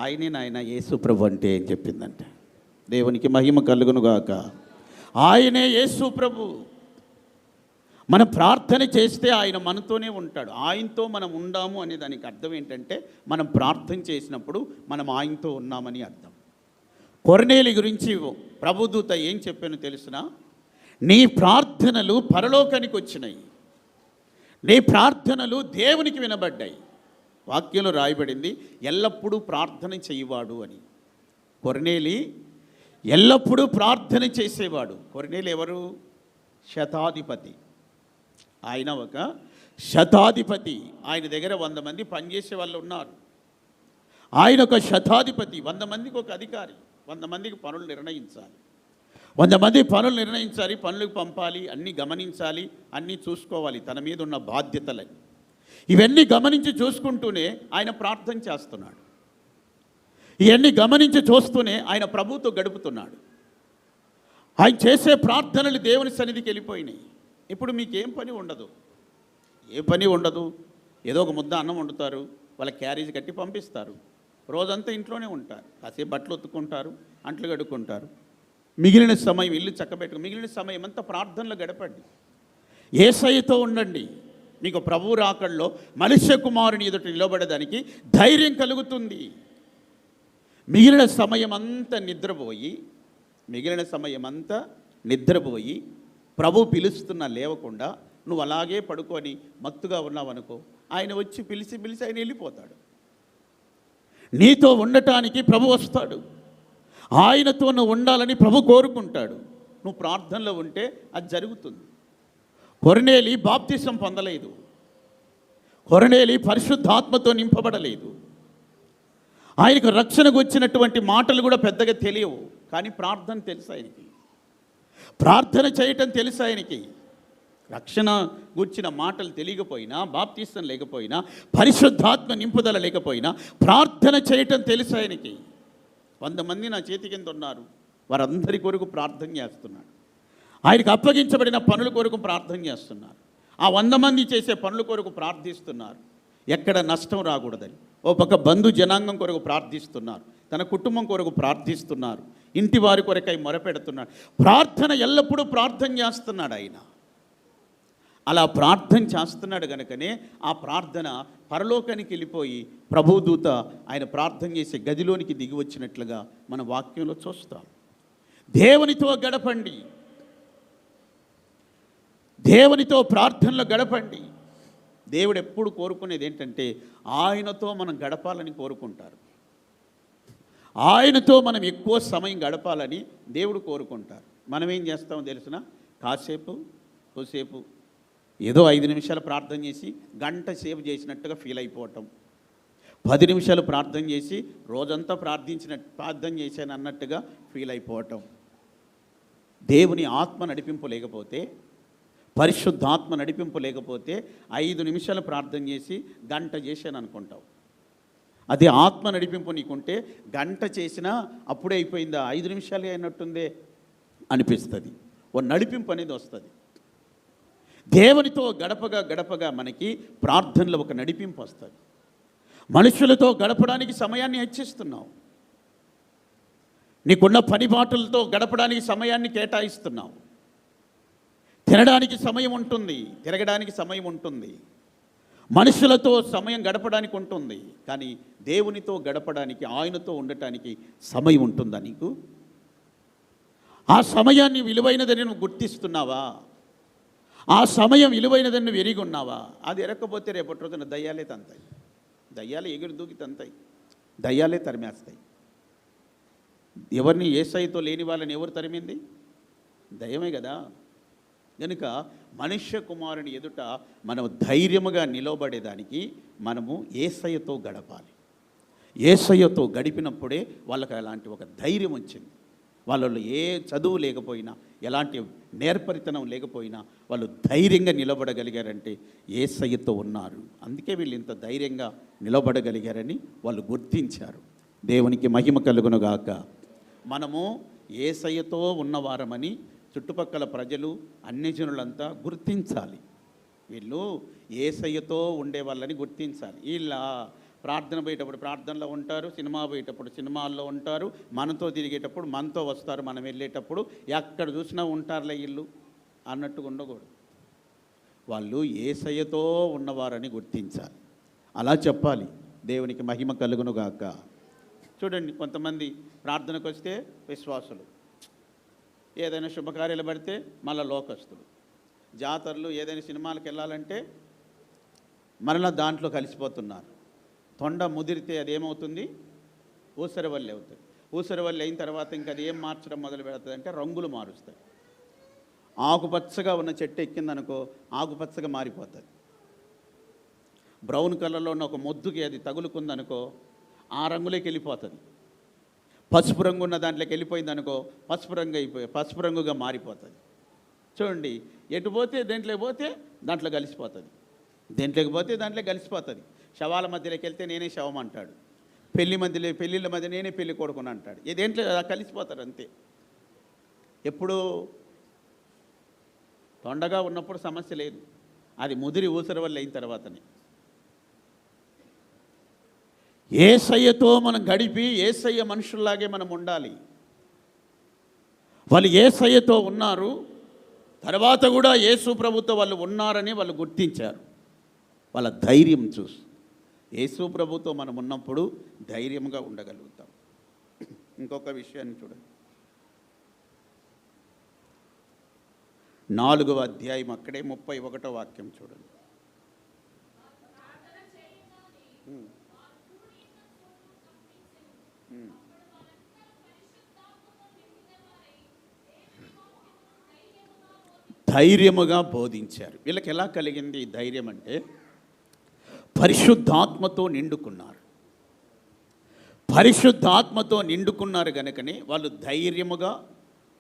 ఆయనే నాయన యేసు ప్రభు అంటే అని చెప్పిందంట. దేవునికి మహిమ కలుగునుగాక. ఆయనే యేసు ప్రభు. మనం ప్రార్థన చేస్తే ఆయన మనతోనే ఉంటాడు. ఆయనతో మనం ఉండాము అనే దానికి అర్థం ఏంటంటే మనం ప్రార్థన చేసినప్పుడు మనం ఆయనతో ఉన్నామని అర్థం. కొర్నేలి గురించి ప్రభుదూత ఏం చెప్పానో తెలుసునా? నీ ప్రార్థనలు పరలోకానికి వచ్చినాయి, నీ ప్రార్థనలు దేవునికి వినబడ్డాయి. వాక్యంలో రాయబడింది ఎల్లప్పుడూ ప్రార్థన చేయవాడు అని. కొర్నేలి ఎల్లప్పుడూ ప్రార్థన చేసేవాడు. కొర్నేలి ఎవరు? శతాధిపతి. ఆయన ఒక శతాధిపతి. ఆయన దగ్గర 100 మంది పనిచేసే వాళ్ళు ఉన్నారు. ఆయన ఒక శతాధిపతి. 100 మందికి ఒక అధికారి. 100 మందికి పనులు నిర్ణయించాలి. 100 మంది పనులు నిర్ణయించాలి, పనులకు పంపాలి, అన్నీ గమనించాలి, అన్నీ చూసుకోవాలి, తన మీద ఉన్న బాధ్యతలని. ఇవన్నీ గమనించి చూసుకుంటూనే ఆయన ప్రార్థన చేస్తున్నాడు. ఇవన్నీ గమనించి చూస్తూనే ఆయన ప్రభుతో గడుపుతున్నాడు. ఆయన చేసే ప్రార్థనలు దేవుని సన్నిధికి వెళ్ళిపోయినాయి. ఇప్పుడు మీకేం పని ఉండదు, ఏ పని ఉండదు. ఏదో ఒక ముద్ద అన్నం వండుతారు, వాళ్ళ క్యారేజ్ కట్టి పంపిస్తారు. రోజంతా ఇంట్లోనే ఉంటారు, కాసేపు బట్టలు ఉతుక్కుంటారు, అంట్లు కడుక్కుంటారు. మిగిలిన సమయం ఇల్లు చక్కబెట్టుకు, మిగిలిన సమయం అంతా ప్రార్థనలో గడపండి. యేసయ్యతో ఉండండి. మీకు ప్రభువు రాకడలో మనుష్య కుమారుని ఎదుట నిలబడడానికి ధైర్యం కలుగుతుంది. మిగిలిన సమయం అంతా నిద్రపోయి ప్రభు పిలుస్తున్నా లేవకుండా నువ్వు అలాగే పడుకొని మత్తుగా ఉన్నావనుకో, ఆయన వచ్చి పిలిచి ఆయన వెళ్ళిపోతాడు. నీతో ఉండటానికి ప్రభు వస్తాడు. ఆయనతో నువ్వు ఉండాలని ప్రభు కోరుకుంటాడు. నువ్వు ప్రార్థనలో ఉంటే అది జరుగుతుంది. కొర్నేలి బాప్తిసం పొందలేదు. కొర్నేలి పరిశుద్ధాత్మతో నింపబడలేదు. ఆయనకు రక్షణకు వచ్చినటువంటి మాటలు కూడా పెద్దగా తెలియవు, కానీ ప్రార్థన తెలుసు ఆయనకి. ప్రార్థన చేయటం తెలుసు ఆయనకి. రక్షణ గుర్చిన మాటలు తెలియకపోయినా, బాప్తిసం లేకపోయినా, పరిశుద్ధాత్మ నింపుదల లేకపోయినా ప్రార్థన చేయటం తెలుసు ఆయనకి. 100 మంది నా చేతి కింద ఉన్నారు, వారందరి కొరకు ప్రార్థన చేస్తున్నాడు. ఆయనకు అప్పగించబడిన పనుల కొరకు ప్రార్థన చేస్తున్నారు. ఆ 100 మంది చేసే పనుల కొరకు ప్రార్థిస్తున్నారు, ఎక్కడ నష్టం రాకూడదని. ఓ పక్క బంధు జనాంగం కొరకు ప్రార్థిస్తున్నారు, తన కుటుంబం కొరకు ప్రార్థిస్తున్నారు, ఇంటి వారి కొరకై మొరపెడుతున్నాడు. ప్రార్థన ఎల్లప్పుడూ ప్రార్థన చేస్తున్నాడు ఆయన. అలా ప్రార్థన చేస్తున్నాడు కనుకనే ఆ ప్రార్థన పరలోకానికి వెళ్ళిపోయి ప్రభుదూత ఆయన ప్రార్థన చేసే గదిలోనికి దిగి వచ్చినట్లుగా మన వాక్యంలో చూస్తాం. దేవునితో గడపండి, దేవునితో ప్రార్థనలో గడపండి. దేవుడు ఎప్పుడు కోరుకునేది ఏంటంటే ఆయనతో మనం గడపాలని కోరుకుంటారు. ఆయనతో మనం ఎక్కువ సమయం గడపాలని దేవుడు కోరుకుంటారు. మనం ఏం చేస్తామో తెలిసిన, కోసేపు ఏదో 5 నిమిషాలు ప్రార్థన చేసి గంట సేపు చేసినట్టుగా ఫీల్ అయిపోవటం, 10 నిమిషాలు ప్రార్థన చేసి రోజంతా ప్రార్థన చేశాను అన్నట్టుగా ఫీల్ అయిపోవటం. దేవుని ఆత్మ నడిపింపు లేకపోతే, పరిశుద్ధాత్మ నడిపింపు లేకపోతే 5 నిమిషాలు ప్రార్థన చేసి గంట చేశాను అనుకుంటావు. అదే ఆత్మ నడిపింపు నీకుంటే గంట చేసినా అప్పుడే అయిపోయిందా, 5 నిమిషాలే అయినట్టుందే అనిపిస్తుంది. ఓ నడిపింపు అనేది వస్తుంది. దేవునితో గడపగా మనకి ప్రార్థనలో ఒక నడిపింపు వస్తుంది. మనుషులతో గడపడానికి సమయాన్ని హెచ్చిస్తున్నావు. నీకున్న పని బాటలతో గడపడానికి సమయాన్ని కేటాయిస్తున్నావు. తినడానికి సమయం ఉంటుంది, తిరగడానికి సమయం ఉంటుంది, మనుషులతో సమయం గడపడానికి ఉంటుంది. కానీ దేవునితో గడపడానికి, ఆయనతో ఉండటానికి సమయం ఉంటుందా నీకు? ఆ సమయాన్ని విలువైనదని నువ్వు గుర్తిస్తున్నావా? ఆ సమయం విలువైనదని నువ్వు ఎరిగి ఉన్నావా? అది ఎరక్కపోతే రేపటి రోజున దయ్యాలే తంతాయి, దయ్యాలే ఎగురు దూకి తంతాయి, దయ్యాలే తరిమేస్తాయి. ఎవరిని యేసయ్యతో లేని వాళ్ళని ఎవరు తరిమింది? దయ్యమే కదా. కనుక మనుష్య కుమారుని ఎదుట మనం ధైర్యముగా నిలబడేదానికి మనము యేసయ్యతో గడపాలి. యేసయ్యతో గడిపినప్పుడే వాళ్ళకి అలాంటి ఒక ధైర్యం వచ్చింది. వాళ్ళలో ఏ చదువు లేకపోయినా, ఎలాంటి నేర్పరితనం లేకపోయినా వాళ్ళు ధైర్యంగా నిలబడగలిగారంటే యేసయ్యతో ఉన్నారు. అందుకే వీళ్ళు ఇంత ధైర్యంగా నిలబడగలిగారని వాళ్ళు గుర్తించారు. దేవునికి మహిమ కలుగునుగాక. మనము యేసయ్యతో ఉన్నవారమని చుట్టుపక్కల ప్రజలు, అన్యజనులంతా గుర్తించాలి. వీళ్ళు యేసయ్యతో ఉండే వాళ్ళని గుర్తించాలి. వీళ్ళ ప్రార్థన పోయేటప్పుడు ప్రార్థనలో ఉంటారు, సినిమా పోయేటప్పుడు సినిమాల్లో ఉంటారు, మనతో తిరిగేటప్పుడు మనతో వస్తారు, మనం వెళ్ళేటప్పుడు ఎక్కడ చూసినా ఉంటారులే వీళ్ళు అన్నట్టుగా ఉండకూడదు. వాళ్ళు యేసయ్యతో ఉన్నవారని గుర్తించాలి. అలా చెప్పాలి. దేవునికి మహిమ కలుగునుగాక. చూడండి, కొంతమంది ప్రార్థనకు వస్తే విశ్వాసులు, ఏదైనా శుభకార్యాలు పడితే మళ్ళీ లోకస్తులు, జాతరలు ఏదైనా సినిమాలకు వెళ్ళాలంటే మరలా దాంట్లో కలిసిపోతున్నారు. తొండ ముదిరితే అదేమవుతుంది? ఊసరవల్లి అవుతుంది. ఊసరవల్లి అయిన తర్వాత ఇంకా అది ఏం మార్చడం మొదలు పెడుతుంది అంటే రంగులు మారుస్తాయి. ఆకుపచ్చగా ఉన్న చెట్టు ఎక్కిందనుకో ఆకుపచ్చగా మారిపోతుంది. బ్రౌన్ కలర్లో ఉన్న ఒక మొద్దుకి అది తగులుకుందనుకో ఆ రంగులోకి వెళ్ళిపోతుంది. పసుపు రంగు ఉన్న దాంట్లోకి వెళ్ళిపోయిందనుకో పసుపు రంగుగా మారిపోతుంది. చూడండి, ఎటు పోతే దేంట్లోకి పోతే దాంట్లో కలిసిపోతుంది, దేంట్లోకి పోతే దాంట్లో కలిసిపోతుంది. శవాల మధ్యలోకి వెళ్తే నేనే శవం అంటాడు, పెళ్ళిళ్ళ మధ్య నేనే పెళ్లి కొడుకుని అంటాడు. దేంట్లో కలిసిపోతారు అంతే. ఎప్పుడు తొండగా ఉన్నప్పుడు సమస్య లేదు, అది ముదిరి ఊసర వల్ల అయిన తర్వాతనే. యేసయ్యతో మనం గడిపి యేసయ్య మనుషుల్లాగే మనం ఉండాలి. వాళ్ళు యేసయ్యతో ఉన్నారు, తర్వాత కూడా యేసు ప్రభుతో వాళ్ళు ఉన్నారని వాళ్ళు గుర్తించారు. వాళ్ళ ధైర్యం చూసి యేసు ప్రభుతో మనం ఉన్నప్పుడు ధైర్యంగా ఉండగలుగుతాం. ఇంకొక విషయాన్ని చూడండి, 4వ అధ్యాయం అక్కడే 31వ వాక్యం చూడండి. ధైర్యముగా బోధించారు. వీళ్ళకి ఎలా కలిగింది ఈ ధైర్యం అంటే, పరిశుద్ధాత్మతో నిండుకున్నారు. పరిశుద్ధాత్మతో నిండుకున్నారు కనుకనే వాళ్ళు ధైర్యముగా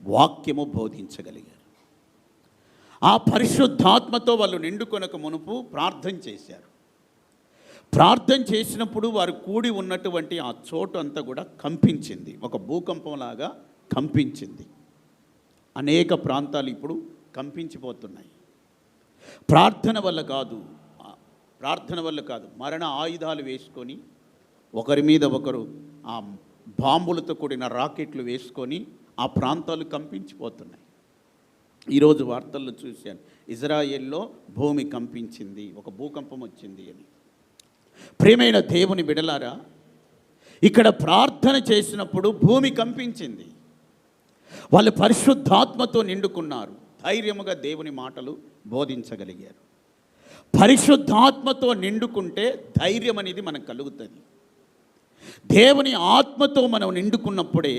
వాక్యము బోధించగలిగారు. ఆ పరిశుద్ధాత్మతో వాళ్ళు నిండుకొనక మునుపు ప్రార్థన చేశారు. ప్రార్థన చేసినప్పుడు వారు కూడి ఉన్నటువంటి ఆ చోటు అంతా కూడా కంపించింది, ఒక భూకంపంలాగా కంపించింది. అనేక ప్రాంతాలు ఇప్పుడు కంపించిపోతున్నాయి. ప్రార్థన వల్ల కాదు, మరణ ఆయుధాలు వేసుకొని ఒకరి మీద ఒకరు ఆ బాంబులతో కూడిన రాకెట్లు వేసుకొని ఆ ప్రాంతాలు కంపించిపోతున్నాయి. ఈరోజు వార్తల్లో చూశాను, ఇజ్రాయెల్లో భూమి కంపించింది, ఒక భూకంపం వచ్చింది అని. ప్రియమైన దేవుని బిడలారా, ఇక్కడ ప్రార్థన చేసినప్పుడు భూమి కంపించింది. వాళ్ళు పరిశుద్ధాత్మతో నిండుకున్నారు, ధైర్యముగా దేవుని మాటలు బోధించగలిగారు. పరిశుద్ధాత్మతో నిండుకుంటే ధైర్యం అనేది మనకు కలుగుతుంది. దేవుని ఆత్మతో మనం నిండుకున్నప్పుడే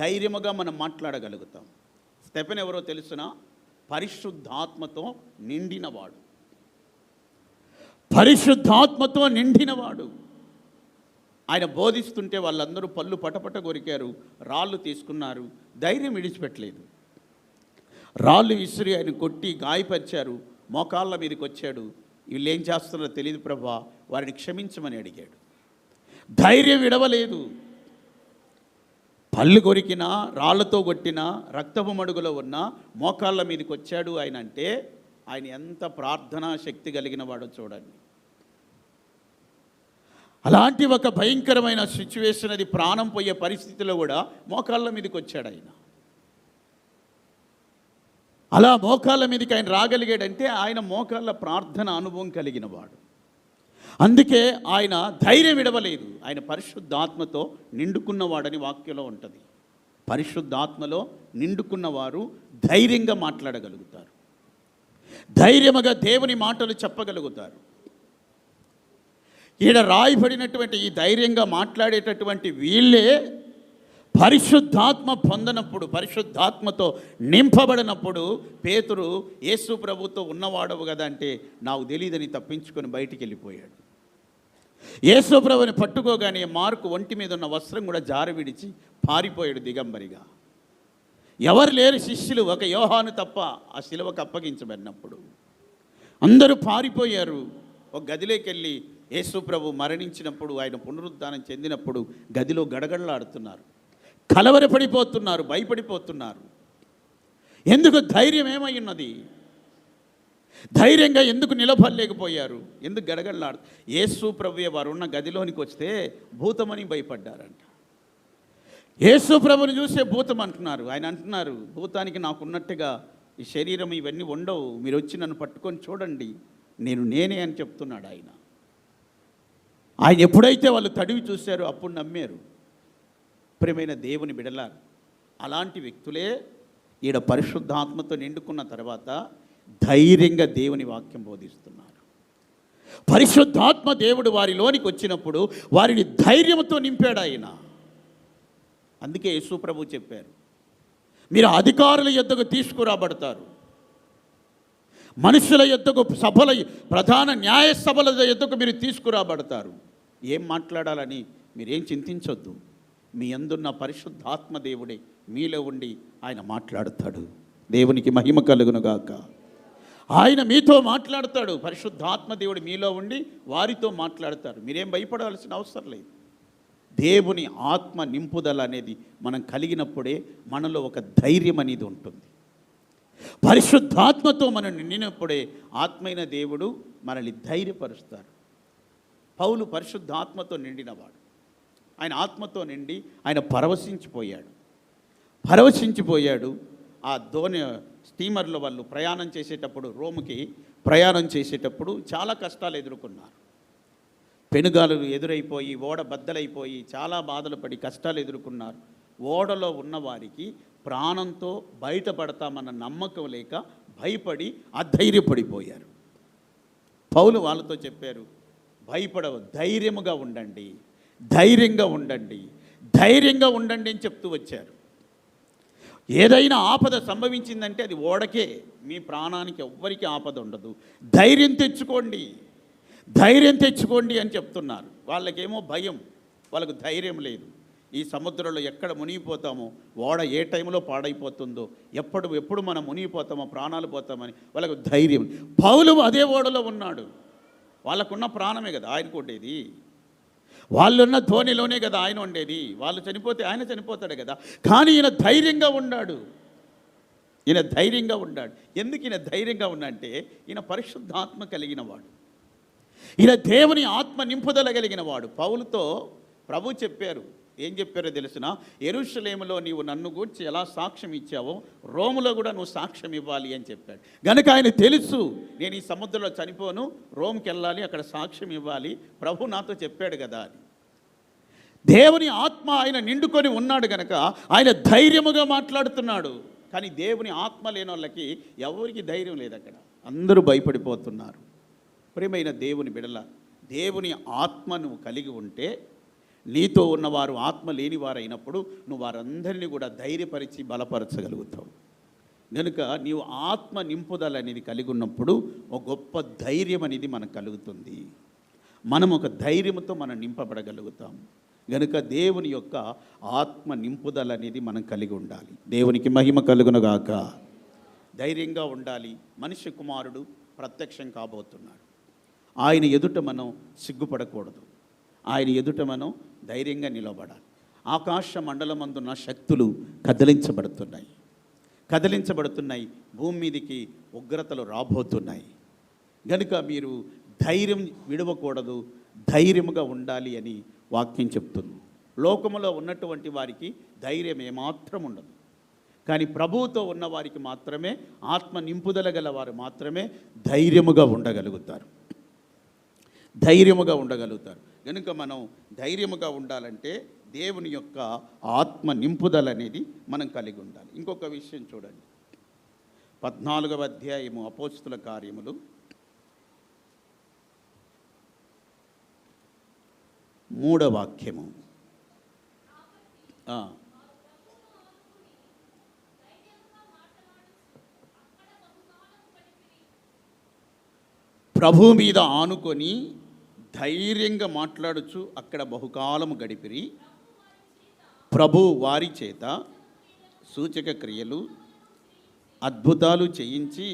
ధైర్యముగా మనం మాట్లాడగలుగుతాం. స్టెఫెన్ ఎవరో తెలుసునా? పరిశుద్ధాత్మతో నిండినవాడు. పరిశుద్ధాత్మతో నిండినవాడు. ఆయన బోధిస్తుంటే వాళ్ళందరూ పళ్ళు పటపట కొరికారు, రాళ్ళు తీసుకున్నారు, ధైర్యం విడిచిపెట్టలేదు. రాళ్ళు విసిరి ఆయన కొట్టి గాయపరిచారు, మోకాళ్ళ మీదకి వచ్చాడు. వీళ్ళు ఏం చేస్తున్నారో తెలియదు ప్రభా, వారిని క్షమించమని అడిగాడు. ధైర్యం విడవలేదు. పళ్ళు కొరికినా, రాళ్లతో కొట్టినా, రక్తపు మడుగులో ఉన్నా మోకాళ్ళ మీదకి వచ్చాడు ఆయన అంటే ఆయన ఎంత ప్రార్థనా శక్తి కలిగిన వాడో చూడండి. అలాంటి ఒక భయంకరమైన సిచ్యువేషన్, అది ప్రాణం పోయే పరిస్థితిలో కూడా మోకాళ్ళ మీదకి వచ్చాడు ఆయన. అలా మోకాళ్ళ మీదకి ఆయన రాగలిగాడంటే ఆయన మోకాళ్ళ ప్రార్థన అనుభవం కలిగిన వాడు. అందుకే ఆయన ధైర్యం విడవలేదు. ఆయన పరిశుద్ధాత్మతో నిండుకున్నవాడని వాక్యంలో ఉంటుంది. పరిశుద్ధాత్మలో నిండుకున్నవారు ధైర్యంగా మాట్లాడగలుగుతారు, ధైర్యముగా దేవుని మాటలు చెప్పగలుగుతారు. ఈడ రాయబడినటువంటి ఈ ధైర్యంగా మాట్లాడేటటువంటి వీళ్ళే పరిశుద్ధాత్మ పొందనప్పుడు, పరిశుద్ధాత్మతో నింపబడినప్పుడు పేతురు యేసు ప్రభుతో ఉన్నవాడవు కదా అంటే నాకు తెలియదని తప్పించుకొని బయటికి వెళ్ళిపోయాడు. యేసు ప్రభుని పట్టుకోగానే మార్కు ఒంటి మీద ఉన్న వస్త్రం కూడా జారి విడిచి పారిపోయాడు దిగంబరిగా. ఎవరు లేరు శిష్యులు, ఒక యోహాను తప్ప ఆ శిలువకు అప్పగించబడినప్పుడు అందరూ పారిపోయారు. ఒక గదిలోకి వెళ్ళి యేసు ప్రభు మరణించినప్పుడు, ఆయన పునరుద్ధానం చెందినప్పుడు గదిలో గడగడలాడుతున్నారు, కలవరపడిపోతున్నారు, భయపడిపోతున్నారు. ఎందుకు? ధైర్యం ఏమై ఉన్నది? ధైర్యంగా ఎందుకు నిలబడలేకపోయారు? ఎందుకు గడగడలాడు? యేసు ప్రభువే వారు ఉన్న గదిలోనికి వస్తే భూతమని భయపడ్డారంట. యేసు ప్రభుని చూసే భూతం అంటున్నారు. ఆయన అంటున్నారు, భూతానికి నాకున్నట్టుగా ఈ శరీరం ఇవన్నీ ఉండవు, మీరు వచ్చి నన్ను పట్టుకొని చూడండి, నేనే అని చెప్తున్నాడు ఆయన. ఆయన ఎప్పుడైతే వాళ్ళు తడివి చూశారో అప్పుడు నమ్మారు. ప్రియమైన దేవుని బిడలారు, అలాంటి వ్యక్తులే ఈడ పరిశుద్ధాత్మతో నిండుకున్న తర్వాత ధైర్యంగా దేవుని వాక్యం బోధిస్తున్నారు. పరిశుద్ధాత్మ దేవుడు వారిలోనికి వచ్చినప్పుడు వారిని ధైర్యంతో నింపాడు ఆయన. అందుకే యేసు ప్రభు చెప్పారు, మీరు అధికారుల యొద్దకు తీసుకురాబడతారు, మనుషుల యొద్దకు, సభల, ప్రధాన న్యాయ సభల యొద్దకు మీరు తీసుకురాబడతారు. ఏం మాట్లాడాలని మీరేం చింతించొద్దు, మీ అందున్న పరిశుద్ధాత్మ దేవుడే మీలో ఉండి ఆయన మాట్లాడతాడు. దేవునికి మహిమ కలుగునుగాక. ఆయన మీతో మాట్లాడతాడు. పరిశుద్ధాత్మ దేవుడు మీలో ఉండి వారితో మాట్లాడతారు. మీరేం భయపడాల్సిన అవసరం లేదు. దేవుని ఆత్మ నింపుదల అనేది మనం కలిగినప్పుడే మనలో ఒక ధైర్యం అనేది ఉంటుంది. పరిశుద్ధాత్మతో మనం నిండినప్పుడే ఆత్మైన దేవుడు మనల్ని ధైర్యపరుస్తారు. పౌలు పరిశుద్ధాత్మతో నిండినవాడు. ఆయన ఆత్మతో నిండి ఆయన పరవశించిపోయాడు. ఆ స్టీమర్లో వాళ్ళు ప్రయాణం చేసేటప్పుడు, రోమ్కి ప్రయాణం చేసేటప్పుడు చాలా కష్టాలు ఎదుర్కొన్నారు. పెనుగాలులు ఎదురైపోయి, ఓడ బద్దలైపోయి చాలా బాధలు పడి కష్టాలు ఎదుర్కొన్నారు. ఓడలో ఉన్న వారికి ప్రాణంతో బయటపడతామన్న నమ్మకం లేక భయపడి అధైర్యపడిపోయారు. పౌలు వాళ్ళతో చెప్పారు, భయపడవు, ధైర్యముగా ఉండండి, ధైర్యంగా ఉండండి, ధైర్యంగా ఉండండి అని చెప్తూ వచ్చారు. ఏదైనా ఆపద సంభవించిందంటే అది ఓడకే, మీ ప్రాణానికి ఎవ్వరికి ఆపద ఉండదు. ధైర్యం తెచ్చుకోండి, ధైర్యం తెచ్చుకోండి అని చెప్తున్నారు. వాళ్ళకేమో భయం, వాళ్ళకు ధైర్యం లేదు. ఈ సముద్రంలో ఎక్కడ మునిగిపోతామో, ఓడ ఏ టైంలో పాడైపోతుందో, ఎప్పుడు మనం మునిగిపోతామో, ప్రాణాలు పోతామని వాళ్ళకు ధైర్యం. పౌలు అదే ఓడలో ఉన్నాడు. వాళ్ళకున్న ప్రాణమే కదా ఆయనకు ఉండేది, వాళ్ళున్న ధోనిలోనే కదా ఆయన ఉండేది. వాళ్ళు చనిపోతే ఆయన చనిపోతాడు కదా. కానీ ఈయన ధైర్యంగా ఉన్నాడు, ఈయన ధైర్యంగా ఉన్నాడు. ఎందుకు ఈయన ధైర్యంగా ఉన్నాడంటే ఈయన పరిశుద్ధాత్మ కలిగిన వాడు, ఈయన దేవుని ఆత్మ నింపుదల కలిగిన వాడు. పౌలుతో ప్రభు చెప్పారు, ఏం చెప్పారో తెలిసిన, యెరూషలేములో నీవు నన్ను గూర్చి ఎలా సాక్ష్యం ఇచ్చావో రోములో కూడా నువ్వు సాక్ష్యం ఇవ్వాలి అని చెప్పాడు. కనుక ఆయన తెలుసు, నేను ఈ సముద్రంలో చనిపోను, రోమ్కి వెళ్ళాలి, అక్కడ సాక్ష్యం ఇవ్వాలి, ప్రభు నాతో చెప్పాడు కదా అని. దేవుని ఆత్మ ఆయన నిండుకొని ఉన్నాడు కనుక ఆయన ధైర్యముగా మాట్లాడుతున్నాడు. కానీ దేవుని ఆత్మ లేని వాళ్ళకి ఎవరికి ధైర్యం లేదు, అక్కడ అందరూ భయపడిపోతున్నారు. ప్రియమైన దేవుని బిడల, దేవుని ఆత్మ నువ్వు కలిగి ఉంటే, నీతో ఉన్నవారు ఆత్మ లేని వారైనప్పుడు నువ్వు వారందరినీ కూడా ధైర్యపరిచి బలపరచగలుగుతావు. కనుక నీవు ఆత్మ నింపుదల అనేది కలిగి ఉన్నప్పుడు ఒక గొప్ప ధైర్యం అనేది మనకు కలుగుతుంది. మనం ఒక ధైర్యంతో మనం నింపబడగలుగుతాం. కనుక దేవుని యొక్క ఆత్మ నింపుదల అనేది మనం కలిగి ఉండాలి. దేవునికి మహిమ కలుగునుగాక. ధైర్యంగా ఉండాలి. మనిషి కుమారుడు ప్రత్యక్షం కాబోతున్నాడు. ఆయన ఎదుట మనం సిగ్గుపడకూడదు, ఆయన ఎదుట మనం ధైర్యంగా నిలబడాలి. ఆకాశ మండలమందున్న శక్తులు కదిలించబడుతున్నాయి, భూమి మీదికి ఉగ్రతలు రాబోతున్నాయి. కనుక మీరు ధైర్యం విడవకూడదు, ధైర్యముగా ఉండాలి అని వాక్యం చెప్తుంది. లోకములో ఉన్నటువంటి వారికి ధైర్యం ఏమాత్రం ఉండదు, కానీ ప్రభువుతో ఉన్న వారికి మాత్రమే, ఆత్మ నింపుదల గల వారు మాత్రమే ధైర్యముగా ఉండగలుగుతారు. కనుక మనం ధైర్యముగా ఉండాలంటే దేవుని యొక్క ఆత్మ నింపుదల అనేది మనం కలిగి ఉండాలి. ఇంకొక విషయం చూడండి, 14వ అధ్యాయము అపోస్తుల కార్యములు 3వ వాక్యము. ప్రభు మీద ఆనుకొని ధైర్యంగా మాట్లాడుచు అక్కడ బహుకాలము గడిపిరి. ప్రభు వారి చేత సూచక క్రియలు అద్భుతాలు చేయించి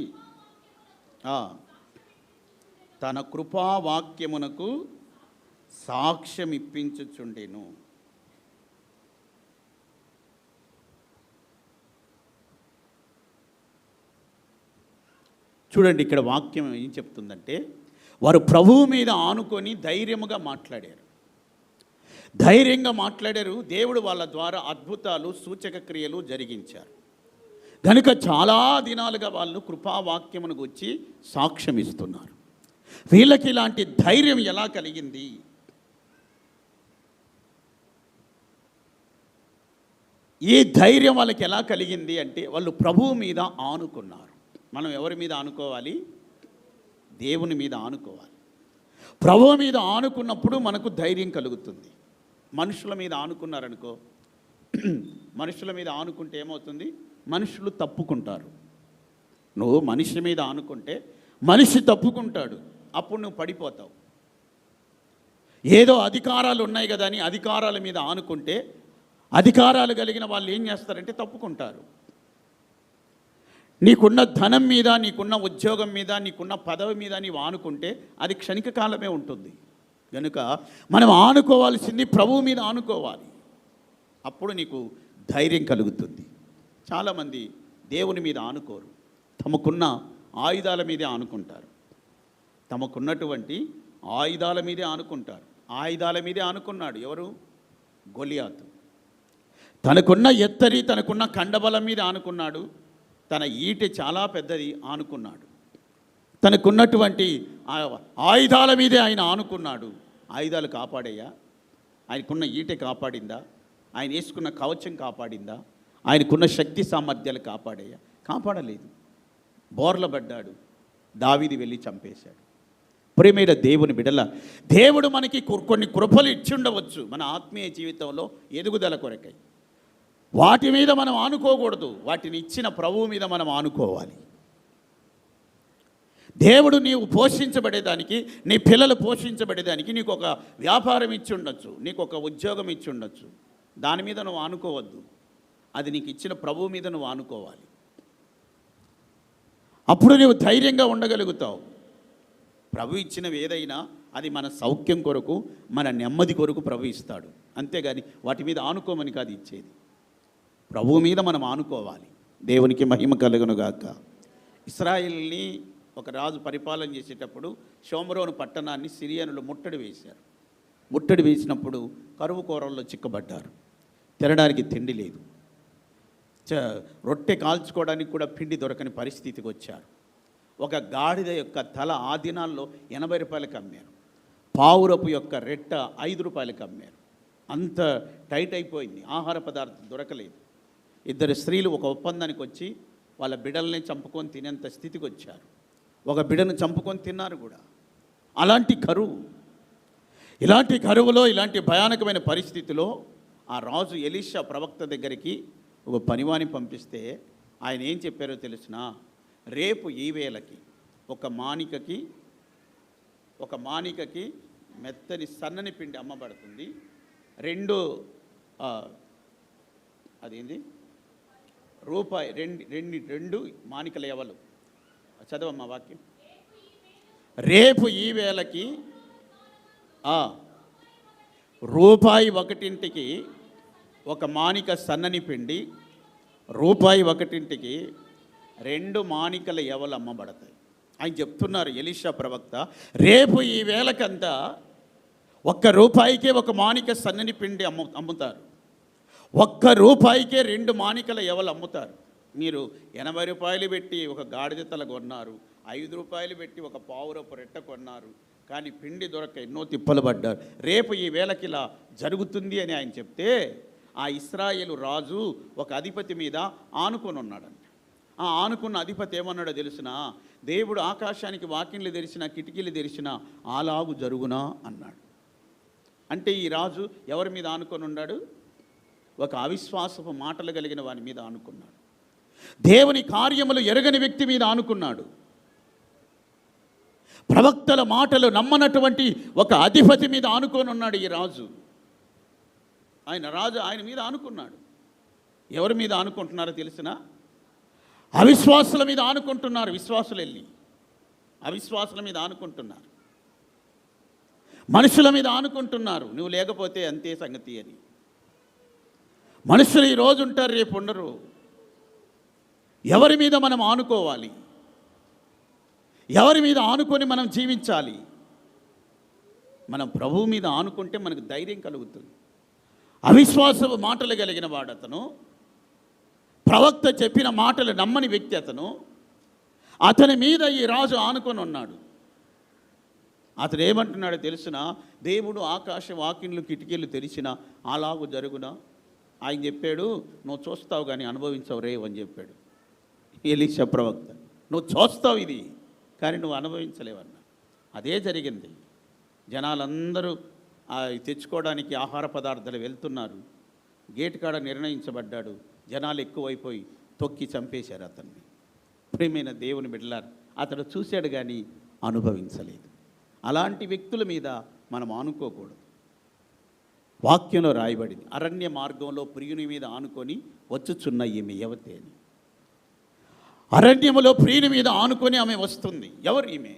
తన కృపావాక్యమునకు సాక్ష్యం ఇప్పించుచుండెను. చూడండి, ఇక్కడ వాక్యం ఏం చెప్తుందంటే, వారు ప్రభువు మీద ఆనుకొని ధైర్యముగా మాట్లాడారు. దేవుడు వాళ్ళ ద్వారా అద్భుతాలు సూచక క్రియలు జరిగించారు. కనుక చాలా దినాలుగా వాళ్ళు కృపావాక్యమును గురించి సాక్ష్యం ఇస్తున్నారు. వీళ్ళకి ఇలాంటి ధైర్యం ఎలా కలిగింది? ఈ ధైర్యం వాళ్ళకి ఎలా కలిగింది అంటే, వాళ్ళు ప్రభువు మీద ఆనుకున్నారు. మనం ఎవరి మీద ఆనుకోవాలి? దేవుని మీద ఆనుకోవాలి. ప్రభువు మీద ఆనుకున్నప్పుడు మనకు ధైర్యం కలుగుతుంది. మనుషుల మీద ఆనుకున్నారనుకో, మనుషుల మీద ఆనుకుంటే ఏమవుతుంది? మనుషులు తప్పుకుంటారు. నువ్వు మనిషి మీద ఆనుకుంటే మనిషి తప్పుకుంటాడు, అప్పుడు నువ్వు పడిపోతావు. ఏదో అధికారాలు ఉన్నాయి కదా అని అధికారాల మీద ఆనుకుంటే అధికారాలు కలిగిన వాళ్ళు ఏం చేస్తారంటే తప్పుకుంటారు. నీకున్న ధనం మీద, నీకున్న ఉద్యోగం మీద, నీకున్న పదవి మీద నీవు ఆనుకుంటే అది క్షణిక కాలమే ఉంటుంది. కనుక మనం ఆనుకోవాల్సింది ప్రభువు మీద ఆనుకోవాలి. అప్పుడు నీకు ధైర్యం కలుగుతుంది. చాలామంది దేవుని మీద ఆనుకోరు, తమకున్న ఆయుధాల మీదే ఆనుకుంటారు. తమకున్నటువంటి ఆయుధాల మీదే ఆనుకుంటారు. ఆయుధాల మీదే ఆనుకున్నాడు ఎవరు? గొలియాతు. తనకున్న ఎత్తరి, తనకున్న కండబలం మీద ఆనుకున్నాడు. తన ఈటె చాలా పెద్దది ఆనుకున్నాడు. తనకున్నటువంటి ఆయుధాల మీదే ఆయన ఆనుకున్నాడు. ఆయుధాలు కాపాడేయా? ఆయనకున్న ఈటె కాపాడిందా? ఆయన వేసుకున్న కవచం కాపాడిందా? ఆయనకున్న శక్తి సామర్థ్యాలు కాపాడేయా? కాపాడలేదు. బోర్ల పడ్డాడు. దావీదు వెళ్ళి చంపేశాడు. ప్రియమైన దేవుని బిడ్డల, దేవుడు మనకి కొన్ని కృపలు ఇచ్చుండవచ్చు మన ఆత్మీయ జీవితంలో ఎదుగుదల కొరకై. వాటి మీద మనం ఆనుకోకూడదు. వాటిని ఇచ్చిన ప్రభువు మీద మనం ఆనుకోవాలి. దేవుడు నీవు పోషించబడేదానికి, నీ పిల్లలు పోషించబడేదానికి నీకు ఒక వ్యాపారం ఇచ్చి ఉండొచ్చు, నీకు ఒక ఉద్యోగం ఇచ్చి ఉండొచ్చు. దాని మీద నువ్వు ఆనుకోవద్దు. అది నీకు ఇచ్చిన ప్రభువు మీద నువ్వు ఆనుకోవాలి. అప్పుడు నువ్వు ధైర్యంగా ఉండగలుగుతావు. ప్రభు ఇచ్చినవి ఏదైనా అది మన సౌఖ్యం కొరకు, మన నెమ్మది కొరకు ప్రభు ఇస్తాడు. అంతేగాని వాటి మీద ఆనుకోమని కాదు ఇచ్చేది. ప్రభువు మీద మనం ఆనుకోవాలి. దేవునికి మహిమ కలుగునుగాక. ఇశ్రాయేలుని ఒక రాజు పరిపాలన చేసేటప్పుడు షోమ్రోను పట్టణాన్ని సిరియనులు ముట్టడి వేశారు. ముట్టడి వేసినప్పుడు కరువు కోరల్లో చిక్కబడ్డారు. తినడానికి తిండి లేదు. రొట్టె కాల్చుకోవడానికి కూడా పిండి దొరకని పరిస్థితికి వచ్చారు. ఒక గాడిద యొక్క తల ఆ దినాల్లో 80 రూపాయలకు అమ్మారు. పావురపు యొక్క రెట్ట 5 రూపాయలకు అమ్మారు. అంత టైట్ అయిపోయింది. ఆహార పదార్థం దొరకలేదు. 2 స్త్రీలు ఒక ఒప్పందానికి వచ్చి వాళ్ళ బిడ్డల్ని చంపుకొని తినేంత స్థితికి వచ్చారు. ఒక బిడ్డను చంపుకొని తిన్నారు కూడా. అలాంటి కరువు, ఇలాంటి కరువులో, ఇలాంటి భయానకమైన పరిస్థితిలో ఆ రాజు ఎలీషా ప్రవక్త దగ్గరికి ఒక పనివాని పంపిస్తే ఆయన ఏం చెప్పారో తెలిసిన, రేపు ఈ వేళకి ఒక మానికకి మెత్తని సన్నని పిండి అమ్మబడుతుంది. 2 అదేంది రూపాయి 2 మానికల ఎవలు. చదవమ్మా వాక్యం. రేపు ఈ వేళకి రూపాయి 1కి ఒక మానిక సన్నని పిండి, రూపాయి 1కి 2 మానికల ఎవలు అమ్మబడతాయి. ఆయన చెప్తున్నారు ఎలీషా ప్రవక్త, రేపు ఈ వేళకంతా 1 రూపాయికే ఒక మానిక సన్నని పిండి అమ్ముతారు. 1 రూపాయికే 2 మానికల ఎవలు అమ్ముతారు. మీరు 80 రూపాయలు పెట్టి ఒక గాడిద తల కొన్నారు, 5 రూపాయలు పెట్టి ఒక పావురపు రెట్ట కొన్నారు, కానీ పిండి దొరక ఎన్నో తిప్పలు పడ్డారు. రేపు ఈ వేళకి ఇలా జరుగుతుంది అని ఆయన చెప్తే, ఆ ఇశ్రాయేలు రాజు ఒక అధిపతి మీద ఆనుకొని ఉన్నాడంట. ఆ ఆనుకున్న అధిపతి ఏమన్నాడో తెలుసిన, దేవుడు ఆకాశానికి వాకిన్లు తెరిచిన, కిటికీలు తెరిచిన అలాగు జరుగునా అన్నాడు. అంటే ఈ రాజు ఎవరి మీద ఆనుకొని ఉన్నాడు? ఒక అవిశ్వాసపు మాటలు కలిగిన వాని మీద ఆనుకున్నాడు. దేవుని కార్యములు ఎరగని వ్యక్తి మీద ఆనుకున్నాడు. ప్రవక్తల మాటలు నమ్మనటువంటి ఒక అధిపతి మీద ఆనుకొని ఉన్నాడు ఈ రాజు. ఆయన మీద ఆనుకున్నాడు. ఎవరి మీద ఆనుకుంటున్నారో తెలిసిన, అవిశ్వాసుల మీద ఆనుకుంటున్నారు. విశ్వాసులు వెళ్ళి అవిశ్వాసుల మీద ఆనుకుంటున్నారు. మనుషుల మీద ఆనుకుంటున్నారు. నువ్వు లేకపోతే అంతే సంగతి అని. మనుషులు ఈరోజు ఉంటారు, రేపు ఉండరు. ఎవరి మీద మనం ఆనుకోవాలి? ఎవరి మీద ఆనుకొని మనం జీవించాలి? మనం ప్రభువు మీద ఆనుకుంటే మనకు ధైర్యం కలుగుతుంది. అవిశ్వాసపు మాటలు కలిగిన వాడు అతను, ప్రవక్త చెప్పిన మాటలు నమ్మని వ్యక్తి అతను. అతని మీద ఈ రాజు ఆనుకొని ఉన్నాడు. అతడు ఏమంటున్నాడో తెలుసిన, దేవుడు ఆకాశ వాకిన్లు కిటికీలు తెరిచిన అలాగు జరుగునా. ఆయన చెప్పాడు, నువ్వు చూస్తావు కానీ అనుభవించవు రేవు అని చెప్పాడు ఎలీషా ప్రవక్త. నువ్వు చూస్తావు ఇది, కానీ నువ్వు అనుభవించలేవన్నా. అదే జరిగింది. జనాలందరూ తెచ్చుకోవడానికి ఆహార పదార్థాలు వెళ్తున్నారు. గేటు కాడ నిర్ణయించబడ్డాడు. జనాలు ఎక్కువైపోయి తొక్కి చంపేశారు అతన్ని. ప్రియమైన దేవుని బిడ్డలారా, అతడు చూశాడు కానీ అనుభవించలేదు. అలాంటి వ్యక్తుల మీద మనం ఆనుకోకూడదు. వాక్యంలో రాయబడింది, అరణ్య మార్గంలో ప్రియుని మీద ఆనుకొని వచ్చుచున్న ఈమె యువతి అని. అరణ్యములో ప్రియుని మీద ఆనుకొని ఆమె వస్తుంది. ఎవరు ఈమె?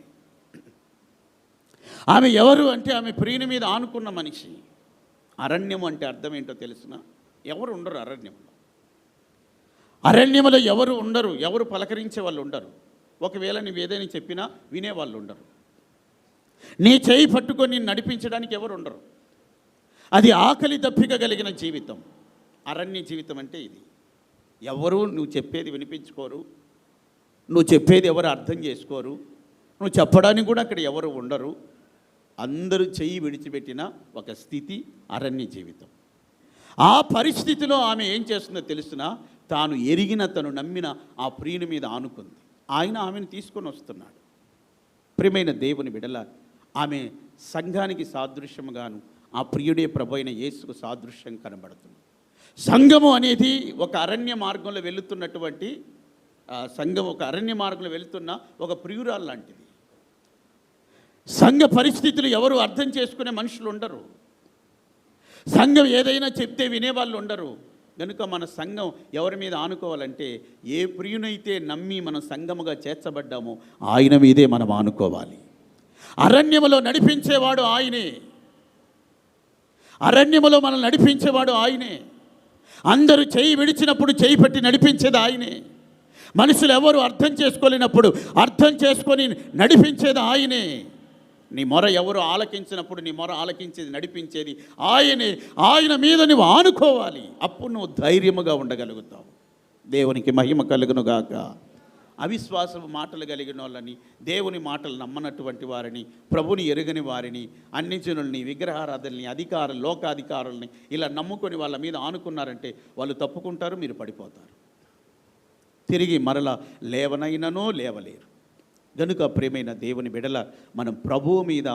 ఆమె ఎవరు అంటే ఆమె ప్రియుని మీద ఆనుకున్న మనిషి. అరణ్యం అంటే అర్థం ఏంటో తెలిసిన, ఎవరు ఉండరు అరణ్యంలో. అరణ్యములో ఎవరు ఉండరు, ఎవరు పలకరించే వాళ్ళు ఉండరు. ఒకవేళ నువ్వు ఏదైనా చెప్పినా వినేవాళ్ళు ఉండరు. నీ చేయి పట్టుకొని నడిపించడానికి ఎవరు ఉండరు. అది ఆకలి దప్పిక కలిగిన జీవితం. అరణ్య జీవితం అంటే ఇది. ఎవరు నువ్వు చెప్పేది వినిపించుకోరు, నువ్వు చెప్పేది ఎవరు అర్థం చేసుకోరు, నువ్వు చెప్పడానికి కూడా అక్కడ ఎవరు ఉండరు. అందరూ చెయ్యి విడిచిపెట్టిన ఒక స్థితి అరణ్య జీవితం. ఆ పరిస్థితిలో ఆమె ఏం చేస్తుందో తెలుసిన, తాను ఎరిగిన తను నమ్మిన ఆ ప్రియుని మీద ఆనుకుంది. ఆయన ఆమెను తీసుకొని వస్తున్నాడు. ప్రియమైన దేవుని బిడ్డల, ఆమె సంఘానికి సాదృశ్యముగాను ఆ ప్రియుడే ప్రభు అయిన యేసుకు సాదృశ్యం కనబడుతుంది. సంఘము అనేది ఒక అరణ్య మార్గంలో వెళుతున్నటువంటి సంఘం, ఒక అరణ్య మార్గంలో వెళుతున్న ఒక ప్రియురాలు లాంటిది. సంఘ పరిస్థితులు ఎవరు అర్థం చేసుకునే మనుషులు ఉండరు. సంఘం ఏదైనా చెప్తే వినేవాళ్ళు ఉండరు. కనుక మన సంఘం ఎవరి మీద ఆనుకోవాలంటే, ఏ ప్రియునైతే నమ్మి మనం సంఘముగా చేర్చబడ్డామో ఆయన మీదే మనం ఆనుకోవాలి. అరణ్యములో నడిపించేవాడు ఆయనే. అరణ్యములో మనం నడిపించేవాడు ఆయనే. అందరూ చేయి విడిచినప్పుడు చేయి పెట్టి నడిపించేది ఆయనే. మనుషులు ఎవరు అర్థం చేసుకోలేనప్పుడు అర్థం చేసుకొని నడిపించేది ఆయనే. నీ మొర ఎవరు ఆలకించినప్పుడు నీ మొర ఆలకించేది, నడిపించేది ఆయనే. ఆయన మీద నువ్వు ఆనుకోవాలి. అప్పుడు నువ్వు ధైర్యముగా ఉండగలుగుతావు. దేవునికి మహిమ కలుగునుగాక. అవిశ్వాసపు మాటలు కలిగిన వాళ్ళని, దేవుని మాటలు నమ్మనటువంటి వారిని, ప్రభుని ఎరుగని వారిని, అన్ని జనుల్ని, విగ్రహారాధనని, అధికారులు, లోకాధికారుల్ని ఇలా నమ్ముకొని వాళ్ళ మీద ఆనుకున్నారంటే వాళ్ళు తప్పుకుంటారు, మీరు పడిపోతారు. తిరిగి మరలా లేవనైననో లేవలేరు. గనుక ప్రియమైన దేవుని బిడల, మనం ప్రభువు మీద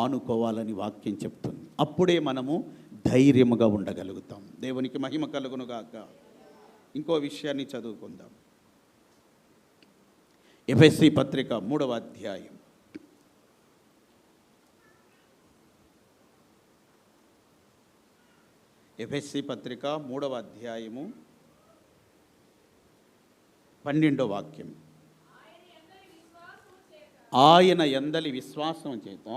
ఆనుకోవాలని వాక్యం చెప్తుంది. అప్పుడే మనము ధైర్యముగా ఉండగలుగుతాం. దేవునికి మహిమ కలుగునుగాక. ఇంకో విషయాన్ని చదువుకుందాం. ఎఫెసీ పత్రిక 3వ అధ్యాయం. ఎఫెసీ పత్రిక 3వ అధ్యాయము 12వ వాక్యం. ఆయన యందలి విశ్వాసం చేత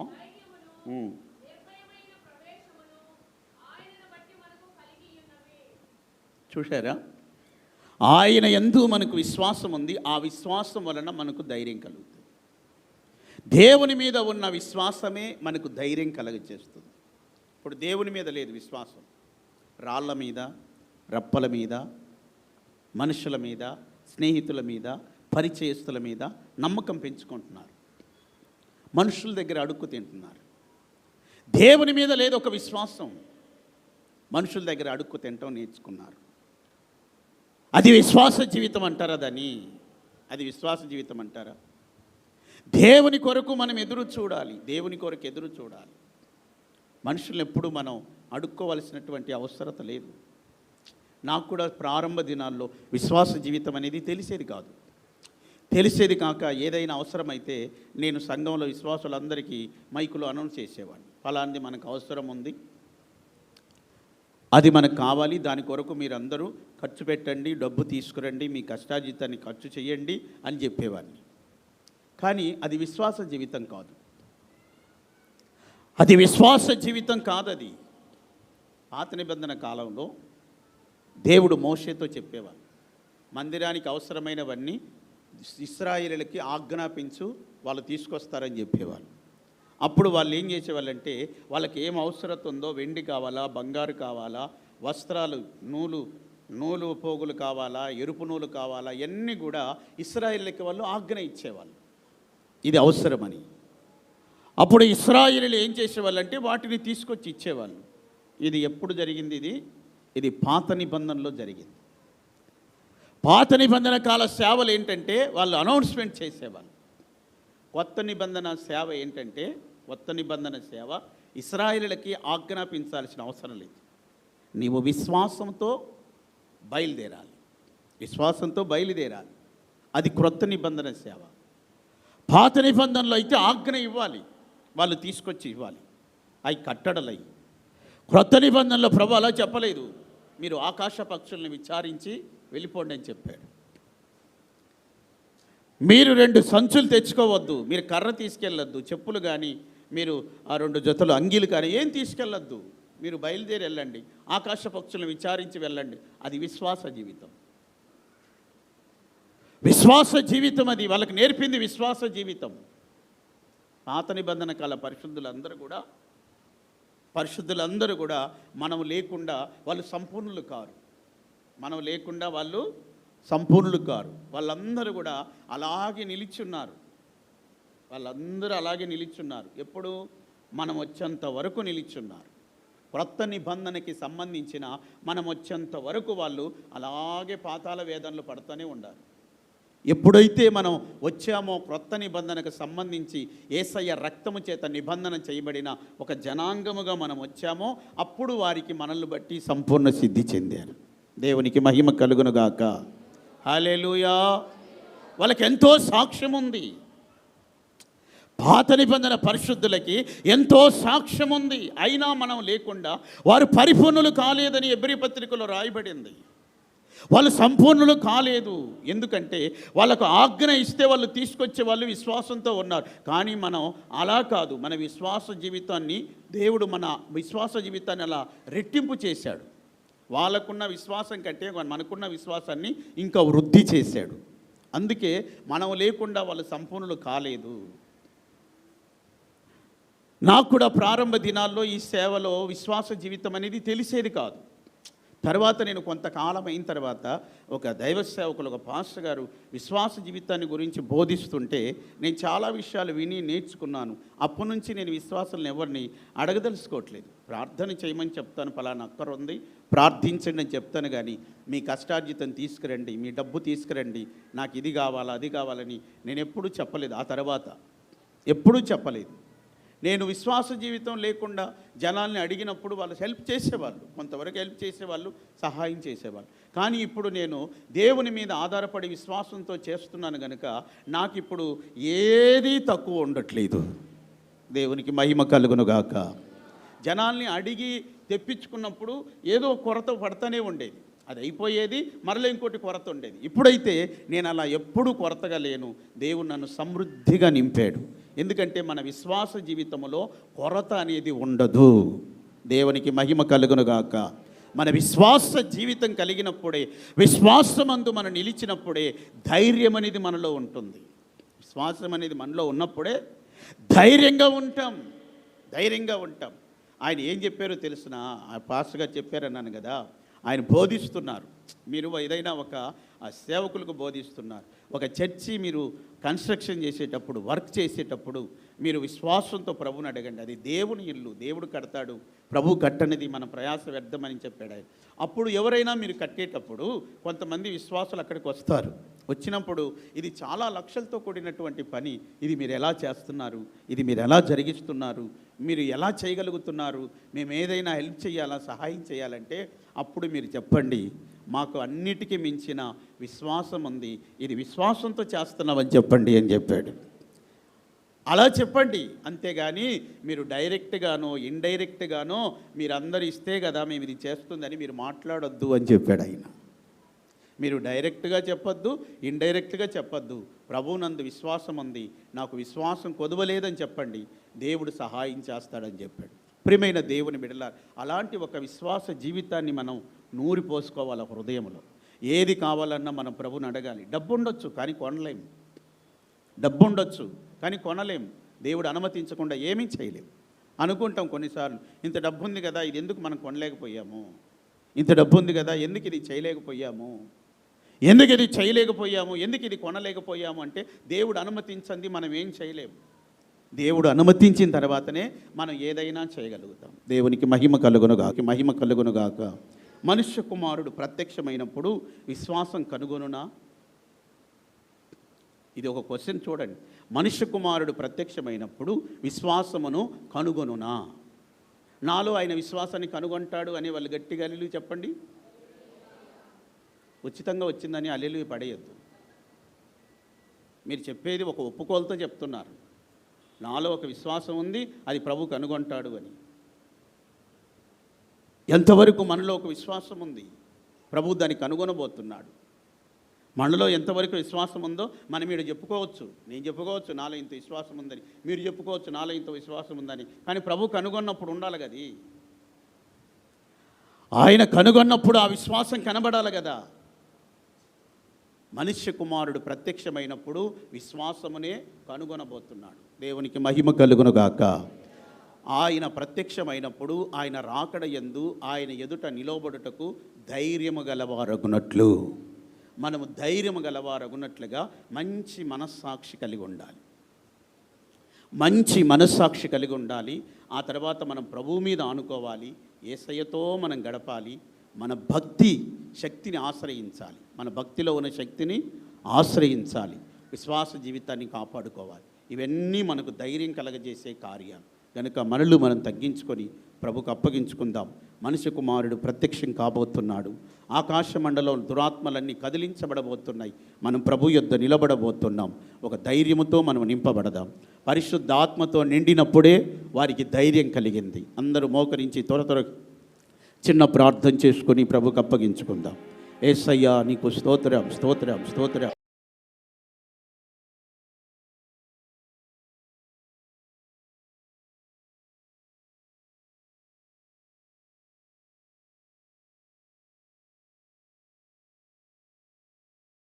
చూశారా, ఆయన యందు మనకు విశ్వాసం ఉంది. ఆ విశ్వాసం వలన మనకు ధైర్యం కలుగుతుంది. దేవుని మీద ఉన్న విశ్వాసమే మనకు ధైర్యం కలగచేస్తుంది. ఇప్పుడు దేవుని మీద లేదు విశ్వాసం. రాళ్ళ మీద, రప్పల మీద, మనుషుల మీద, స్నేహితుల మీద, పరిచయస్తుల మీద నమ్మకం పెంచుకుంటున్నారు. మనుషుల దగ్గర అడుక్కు తింటున్నారు. దేవుని మీద లేదు ఒక విశ్వాసం. మనుషుల దగ్గర అడుక్కు తినటం నేర్చుకున్నారు. అది విశ్వాస జీవితం అంటారా? అది విశ్వాస జీవితం అంటారా? దేవుని కొరకు మనం ఎదురు చూడాలి. దేవుని కొరకు ఎదురు చూడాలి. మనుషులను ఎప్పుడు మనం అడుక్కోవలసినటువంటి అవసరత లేదు. నాకు కూడా ప్రారంభ దినాల్లో విశ్వాస జీవితం అనేది తెలిసేది కాదు. తెలిసేది కాక ఏదైనా అవసరమైతే నేను సంఘంలో విశ్వాసులందరికీ మైకులో అనౌన్స్ చేసేవాడిని. ఫలాంది మనకు అవసరం ఉంది, అది మనకు కావాలి, దాని కొరకు మీరందరూ ఖర్చు పెట్టండి, డబ్బు తీసుకురండి, మీ కష్టాజీతాన్ని ఖర్చు చేయండి అని చెప్పేవాడిని. కానీ అది విశ్వాస జీవితం కాదు. అది విశ్వాస జీవితం కాదది. పాత నిబంధన కాలంలో దేవుడు మోషేతో చెప్పేవాడు, మందిరానికి అవసరమైనవన్నీ ఇశ్రాయేలులకి ఆజ్ఞాపించు, వాళ్ళు తీసుకొస్తారని చెప్పేవాళ్ళు. అప్పుడు వాళ్ళు ఏం చేసేవాళ్ళంటే, వాళ్ళకి ఏం అవసరం ఉందో, వెండి కావాలా, బంగారు కావాలా, వస్త్రాలు, నూలు పోగులు కావాలా, ఎరుపు నూలు కావాలా, ఇవన్నీ కూడా ఇశ్రాయేలులకి వాళ్ళు ఆజ్ఞ ఇచ్చేవాళ్ళు, ఇది అవసరమని. అప్పుడు ఇశ్రాయేలులు ఏం చేసేవాళ్ళంటే వాటిని తీసుకొచ్చి ఇచ్చేవాళ్ళు. ఇది ఎప్పుడు జరిగింది? ఇది పాత నిబంధనలో జరిగింది. పాత నిబంధన కాల సేవలు ఏంటంటే వాళ్ళు అనౌన్స్మెంట్ చేసేవాళ్ళు. కొత్త నిబంధన సేవ ఏంటంటే, కొత్త నిబంధన సేవ ఇశ్రాయేలులకి ఆజ్ఞాపించాల్సిన అవసరం లేదు. నీవు విశ్వాసంతో బయలుదేరాలి, విశ్వాసంతో బయలుదేరాలి. అది క్రొత్త నిబంధన సేవ. పాత నిబంధనలో అయితే ఆజ్ఞ ఇవ్వాలి, వాళ్ళు తీసుకొచ్చి ఇవ్వాలి, అవి కట్టడలై. క్రొత్త నిబంధనలో ప్రభు అలా చెప్పలేదు, మీరు ఆకాశ పక్షుల్ని విచారించి వెళ్ళిపోండి అని చెప్పాడు. మీరు 2 సంచులు తెచ్చుకోవద్దు, మీరు కర్ర తీసుకెళ్ళొద్దు, చెప్పులు కానీ, మీరు ఆ 2 జతలు అంగీలు కానీ ఏం తీసుకెళ్ళొద్దు, మీరు బయలుదేరి వెళ్ళండి, ఆకాశ పక్షులను విచారించి వెళ్ళండి. అది విశ్వాస జీవితం. విశ్వాస జీవితం అది వాళ్ళకి నేర్పింది విశ్వాస జీవితం. పాత నిబంధన కాల పరిశుద్ధులందరూ కూడా మనం లేకుండా వాళ్ళు సంపూర్ణులు కారు. మనం లేకుండా వాళ్ళు సంపూర్ణులు కారు. వాళ్ళందరూ కూడా అలాగే నిలిచున్నారు. వాళ్ళందరూ అలాగే నిలిచున్నారు. ఎప్పుడు? మనం వచ్చేంత వరకు నిలిచున్నారు. క్రొత్త నిబంధనకి సంబంధించిన మనం వచ్చేంత వరకు వాళ్ళు అలాగే పాతాళ వేదనలు పడుతూనే ఉండాలి. ఎప్పుడైతే మనం వచ్చామో క్రొత్త నిబంధనకు సంబంధించి యేసయ్య రక్తము చేత నిబంధన చేయబడిన ఒక జనాంగముగా మనం వచ్చామో అప్పుడు వారికి మనల్ని బట్టి సంపూర్ణ సిద్ధి చెందారు. దేవునికి మహిమ కలుగునుగాక. హల్లెలూయా. వాళ్ళకి ఎంతో సాక్ష్యం ఉంది. పాత నిబంధన పరిశుద్ధులకి ఎంతో సాక్ష్యం ఉంది. అయినా మనం లేకుండా వారు పరిపూర్ణులు కాలేదని హెబ్రీ పత్రికలో రాయబడింది. వాళ్ళు సంపూర్ణులు కాలేదు. ఎందుకంటే వాళ్ళకు ఆజ్ఞ ఇస్తే వాళ్ళు తీసుకొచ్చే వాళ్ళు విశ్వాసంతో ఉన్నారు. కానీ మనం అలా కాదు. మన విశ్వాస జీవితాన్ని దేవుడు మన విశ్వాస జీవితాన్ని అలా రెట్టింపు చేశాడు. వాళ్ళకున్న విశ్వాసం కంటే మనకున్న విశ్వాసాన్ని ఇంకా వృద్ధి చేశాడు. అందుకే మనం లేకుండా వాళ్ళు సంపూర్ణులు కాలేదు. నాకు కూడా ప్రారంభ దినాల్లో ఈ సేవలో విశ్వాస జీవితం అనేది తెలిసేది కాదు. తర్వాత నేను కొంతకాలం అయిన తర్వాత ఒక దైవ సేవకులు, ఒక పాస్టర్ గారు విశ్వాస జీవితాన్ని గురించి బోధిస్తుంటే నేను చాలా విషయాలు విని నేర్చుకున్నాను. అప్పటి నుంచి నేను విశ్వాసాలను ఎవరిని అడగదలుచుకోవట్లేదు. ప్రార్థన చేయమని చెప్తాను, పలానా అక్కర ఉంది ప్రార్థించండి అని చెప్తాను. కానీ మీ కష్టార్జితం తీసుకురండి, మీ డబ్బు తీసుకురండి, నాకు ఇది కావాలా అది కావాలని నేను ఎప్పుడూ చెప్పలేదు. ఆ తర్వాత ఎప్పుడూ చెప్పలేదు. నేను విశ్వాస జీవితం లేకుండా జనాల్ని అడిగినప్పుడు వాళ్ళు హెల్ప్ చేసేవాళ్ళు, కొంతవరకు హెల్ప్ చేసేవాళ్ళు, సహాయం చేసేవాళ్ళు. కానీ ఇప్పుడు నేను దేవుని మీద ఆధారపడి విశ్వాసంతో చేస్తున్నాను కనుక నాకు ఇప్పుడు ఏదీ తక్కువ ఉండట్లేదు. దేవునికి మహిమ కలుగునుగాక. జనాల్ని అడిగి తెప్పించుకున్నప్పుడు ఏదో కొరత పడుతూనే ఉండేది, అది అయిపోయేది, మరలా ఇంకోటి కొరత ఉండేది. ఇప్పుడైతే నేను అలా ఎప్పుడూ కొరతగా లేను. దేవుడు నన్ను సమృద్ధిగా నింపాడు. ఎందుకంటే మన విశ్వాస జీవితంలో కొరత అనేది ఉండదు. దేవునికి మహిమ కలుగునుగాక. మన విశ్వాస జీవితం కలిగినప్పుడే, విశ్వాసమందు మనం నిలిచినప్పుడే ధైర్యం అనేది మనలో ఉంటుంది. విశ్వాసం అనేది మనలో ఉన్నప్పుడే ధైర్యంగా ఉంటాం. ఆయన ఏం చెప్పారో తెలుసునా? ఆ పాస్టర్ గారు చెప్పారన్నాను కదా, ఆయన బోధిస్తున్నారు. మీరు ఏదైనా ఒక సేవకులకు బోధిస్తున్నారు. ఒక చర్చి మీరు కన్స్ట్రక్షన్ చేసేటప్పుడు, వర్క్ చేసేటప్పుడు మీరు విశ్వాసంతో ప్రభుని అడగండి. అది దేవుని ఇల్లు, దేవుడు కడతాడు, ప్రభు కట్టనిది మన ప్రయాస వ్యర్థమని చెప్పాడు ఆయన. అప్పుడు ఎవరైనా మీరు కట్టేటప్పుడు కొంతమంది విశ్వాసులు అక్కడికి వస్తారు. వచ్చినప్పుడు ఇది చాలా లక్షలతో కూడినటువంటి పని, ఇది మీరు ఎలా చేస్తున్నారు, ఇది మీరు ఎలా జరిగిస్తున్నారు, మీరు ఎలా చేయగలుగుతున్నారు, మేము ఏదైనా హెల్ప్ చేయాలా, సహాయం చేయాలంటే అప్పుడు మీరు చెప్పండి, మాకు అన్నిటికీ మించిన విశ్వాసం ఉంది, ఇది విశ్వాసంతో చేస్తున్నామని చెప్పండి అని చెప్పాడు. అలా చెప్పండి. అంతేగాని మీరు డైరెక్ట్గానో ఇండైరెక్ట్గానో మీరు అందరు ఇస్తే కదా మేము ఇది చేస్తుందని మీరు మాట్లాడొద్దు అని చెప్పాడు ఆయన. మీరు డైరెక్ట్గా చెప్పొద్దు, ఇండైరెక్ట్గా చెప్పొద్దు. ప్రభువునందు విశ్వాసం ఉంది, నాకు విశ్వాసం కొదవలేదని చెప్పండి, దేవుడు సహాయం చేస్తాడని చెప్పాడు. ప్రియమైన దేవుని బిడ్డలారా, అలాంటి ఒక విశ్వాస జీవితాన్ని మనం నూరిపోసుకోవాలి హృదయంలో. ఏది కావాలన్నా మనం ప్రభుని అడగాలి. డబ్బు ఉండొచ్చు కానీ కొనలేం, డబ్బు ఉండొచ్చు కానీ కొనలేం. దేవుడు అనుమతించకుండా ఏమీ చేయలేం. అనుకుంటాం కొన్నిసార్లు, ఇంత డబ్బు ఉంది కదా, ఇది ఎందుకు మనం కొనలేకపోయాము, ఇంత డబ్బు ఉంది కదా, ఎందుకు ఇది చేయలేకపోయాము, ఎందుకు ఇది కొనలేకపోయాము అంటే దేవుడు అనుమతించండి మనం ఏం చేయలేము. దేవుడు అనుమతించిన తర్వాతనే మనం ఏదైనా చేయగలుగుతాం. దేవునికి మహిమ కలుగునుగాక. మనుష్య కుమారుడు ప్రత్యక్షమైనప్పుడు విశ్వాసం కనుగొనునా? ఇది ఒక క్వశ్చన్ చూడండి. మనుష్య కుమారుడు ప్రత్యక్షమైనప్పుడు విశ్వాసమును కనుగొనునా? నాలో ఆయన విశ్వాసాన్ని కనుగొంటాడు అనే వాళ్ళు గట్టిగా హల్లెలూయా చెప్పండి. ఉచితంగా వచ్చిందని హల్లెలూయా పడేయద్దు. మీరు చెప్పేది ఒక ఒప్పుకోలతో చెప్తున్నారు. నాలో ఒక విశ్వాసం ఉంది, అది ప్రభు కనుగొంటాడు అని. ఎంతవరకు మనలో ఒక విశ్వాసం ఉంది, ప్రభు దాన్ని కనుగొనబోతున్నాడు. మనలో ఎంతవరకు విశ్వాసం ఉందో మనం మీరు చెప్పుకోవచ్చు, నేను చెప్పుకోవచ్చు నాలో ఇంత విశ్వాసం ఉందని, మీరు చెప్పుకోవచ్చు నాలో ఇంత విశ్వాసం ఉందని. కానీ ప్రభు కనుగొన్నప్పుడు ఉండాలి కదా, ఆయన కనుగొన్నప్పుడు ఆ విశ్వాసం కనబడాలి కదా. మనుష్య కుమారుడు ప్రత్యక్షమైనప్పుడు విశ్వాసమునే కనుగొనబోతున్నాడు. దేవునికి మహిమ కలుగునుగాక. ఆయన ప్రత్యక్షమైనప్పుడు ఆయన రాకడ యందు ఆయన ఎదుట నిలవబడుటకు ధైర్యము గలవారగునట్లు మనము ధైర్యం గలవారగున్నట్లుగా మంచి మనస్సాక్షి కలిగి ఉండాలి. మంచి మనస్సాక్షి కలిగి ఉండాలి. ఆ తర్వాత మనం ప్రభువు మీద ఆనుకోవాలి. యేసయ్యతో మనం గడపాలి. మన భక్తి శక్తిని ఆశ్రయించాలి. మన భక్తిలో ఉన్న శక్తిని ఆశ్రయించాలి. విశ్వాస జీవితాన్ని కాపాడుకోవాలి. ఇవన్నీ మనకు ధైర్యం కలగజేసే కార్యాలు కనుక మనల్ని మనం తగ్గించుకొని ప్రభుకు అప్పగించుకుందాం. మనిషి కుమారుడు ప్రత్యక్షం కాబోతున్నాడు. ఆకాశ మండలం దురాత్మలన్నీ కదిలించబడబోతున్నాయి. మనం ప్రభు యొద్ద నిలబడబోతున్నాం. ఒక ధైర్యముతో మనం నింపబడదాం. పరిశుద్ధాత్మతో నిండినప్పుడే వారికి ధైర్యం కలిగింది. అందరూ మోకరించి త్వర చిన్న ప్రార్థన చేసుకొని ప్రభుకు అప్పగించుకుందాం. యేసయ్యా నీకు స్తోత్రం స్తోత్రం స్తోత్రం.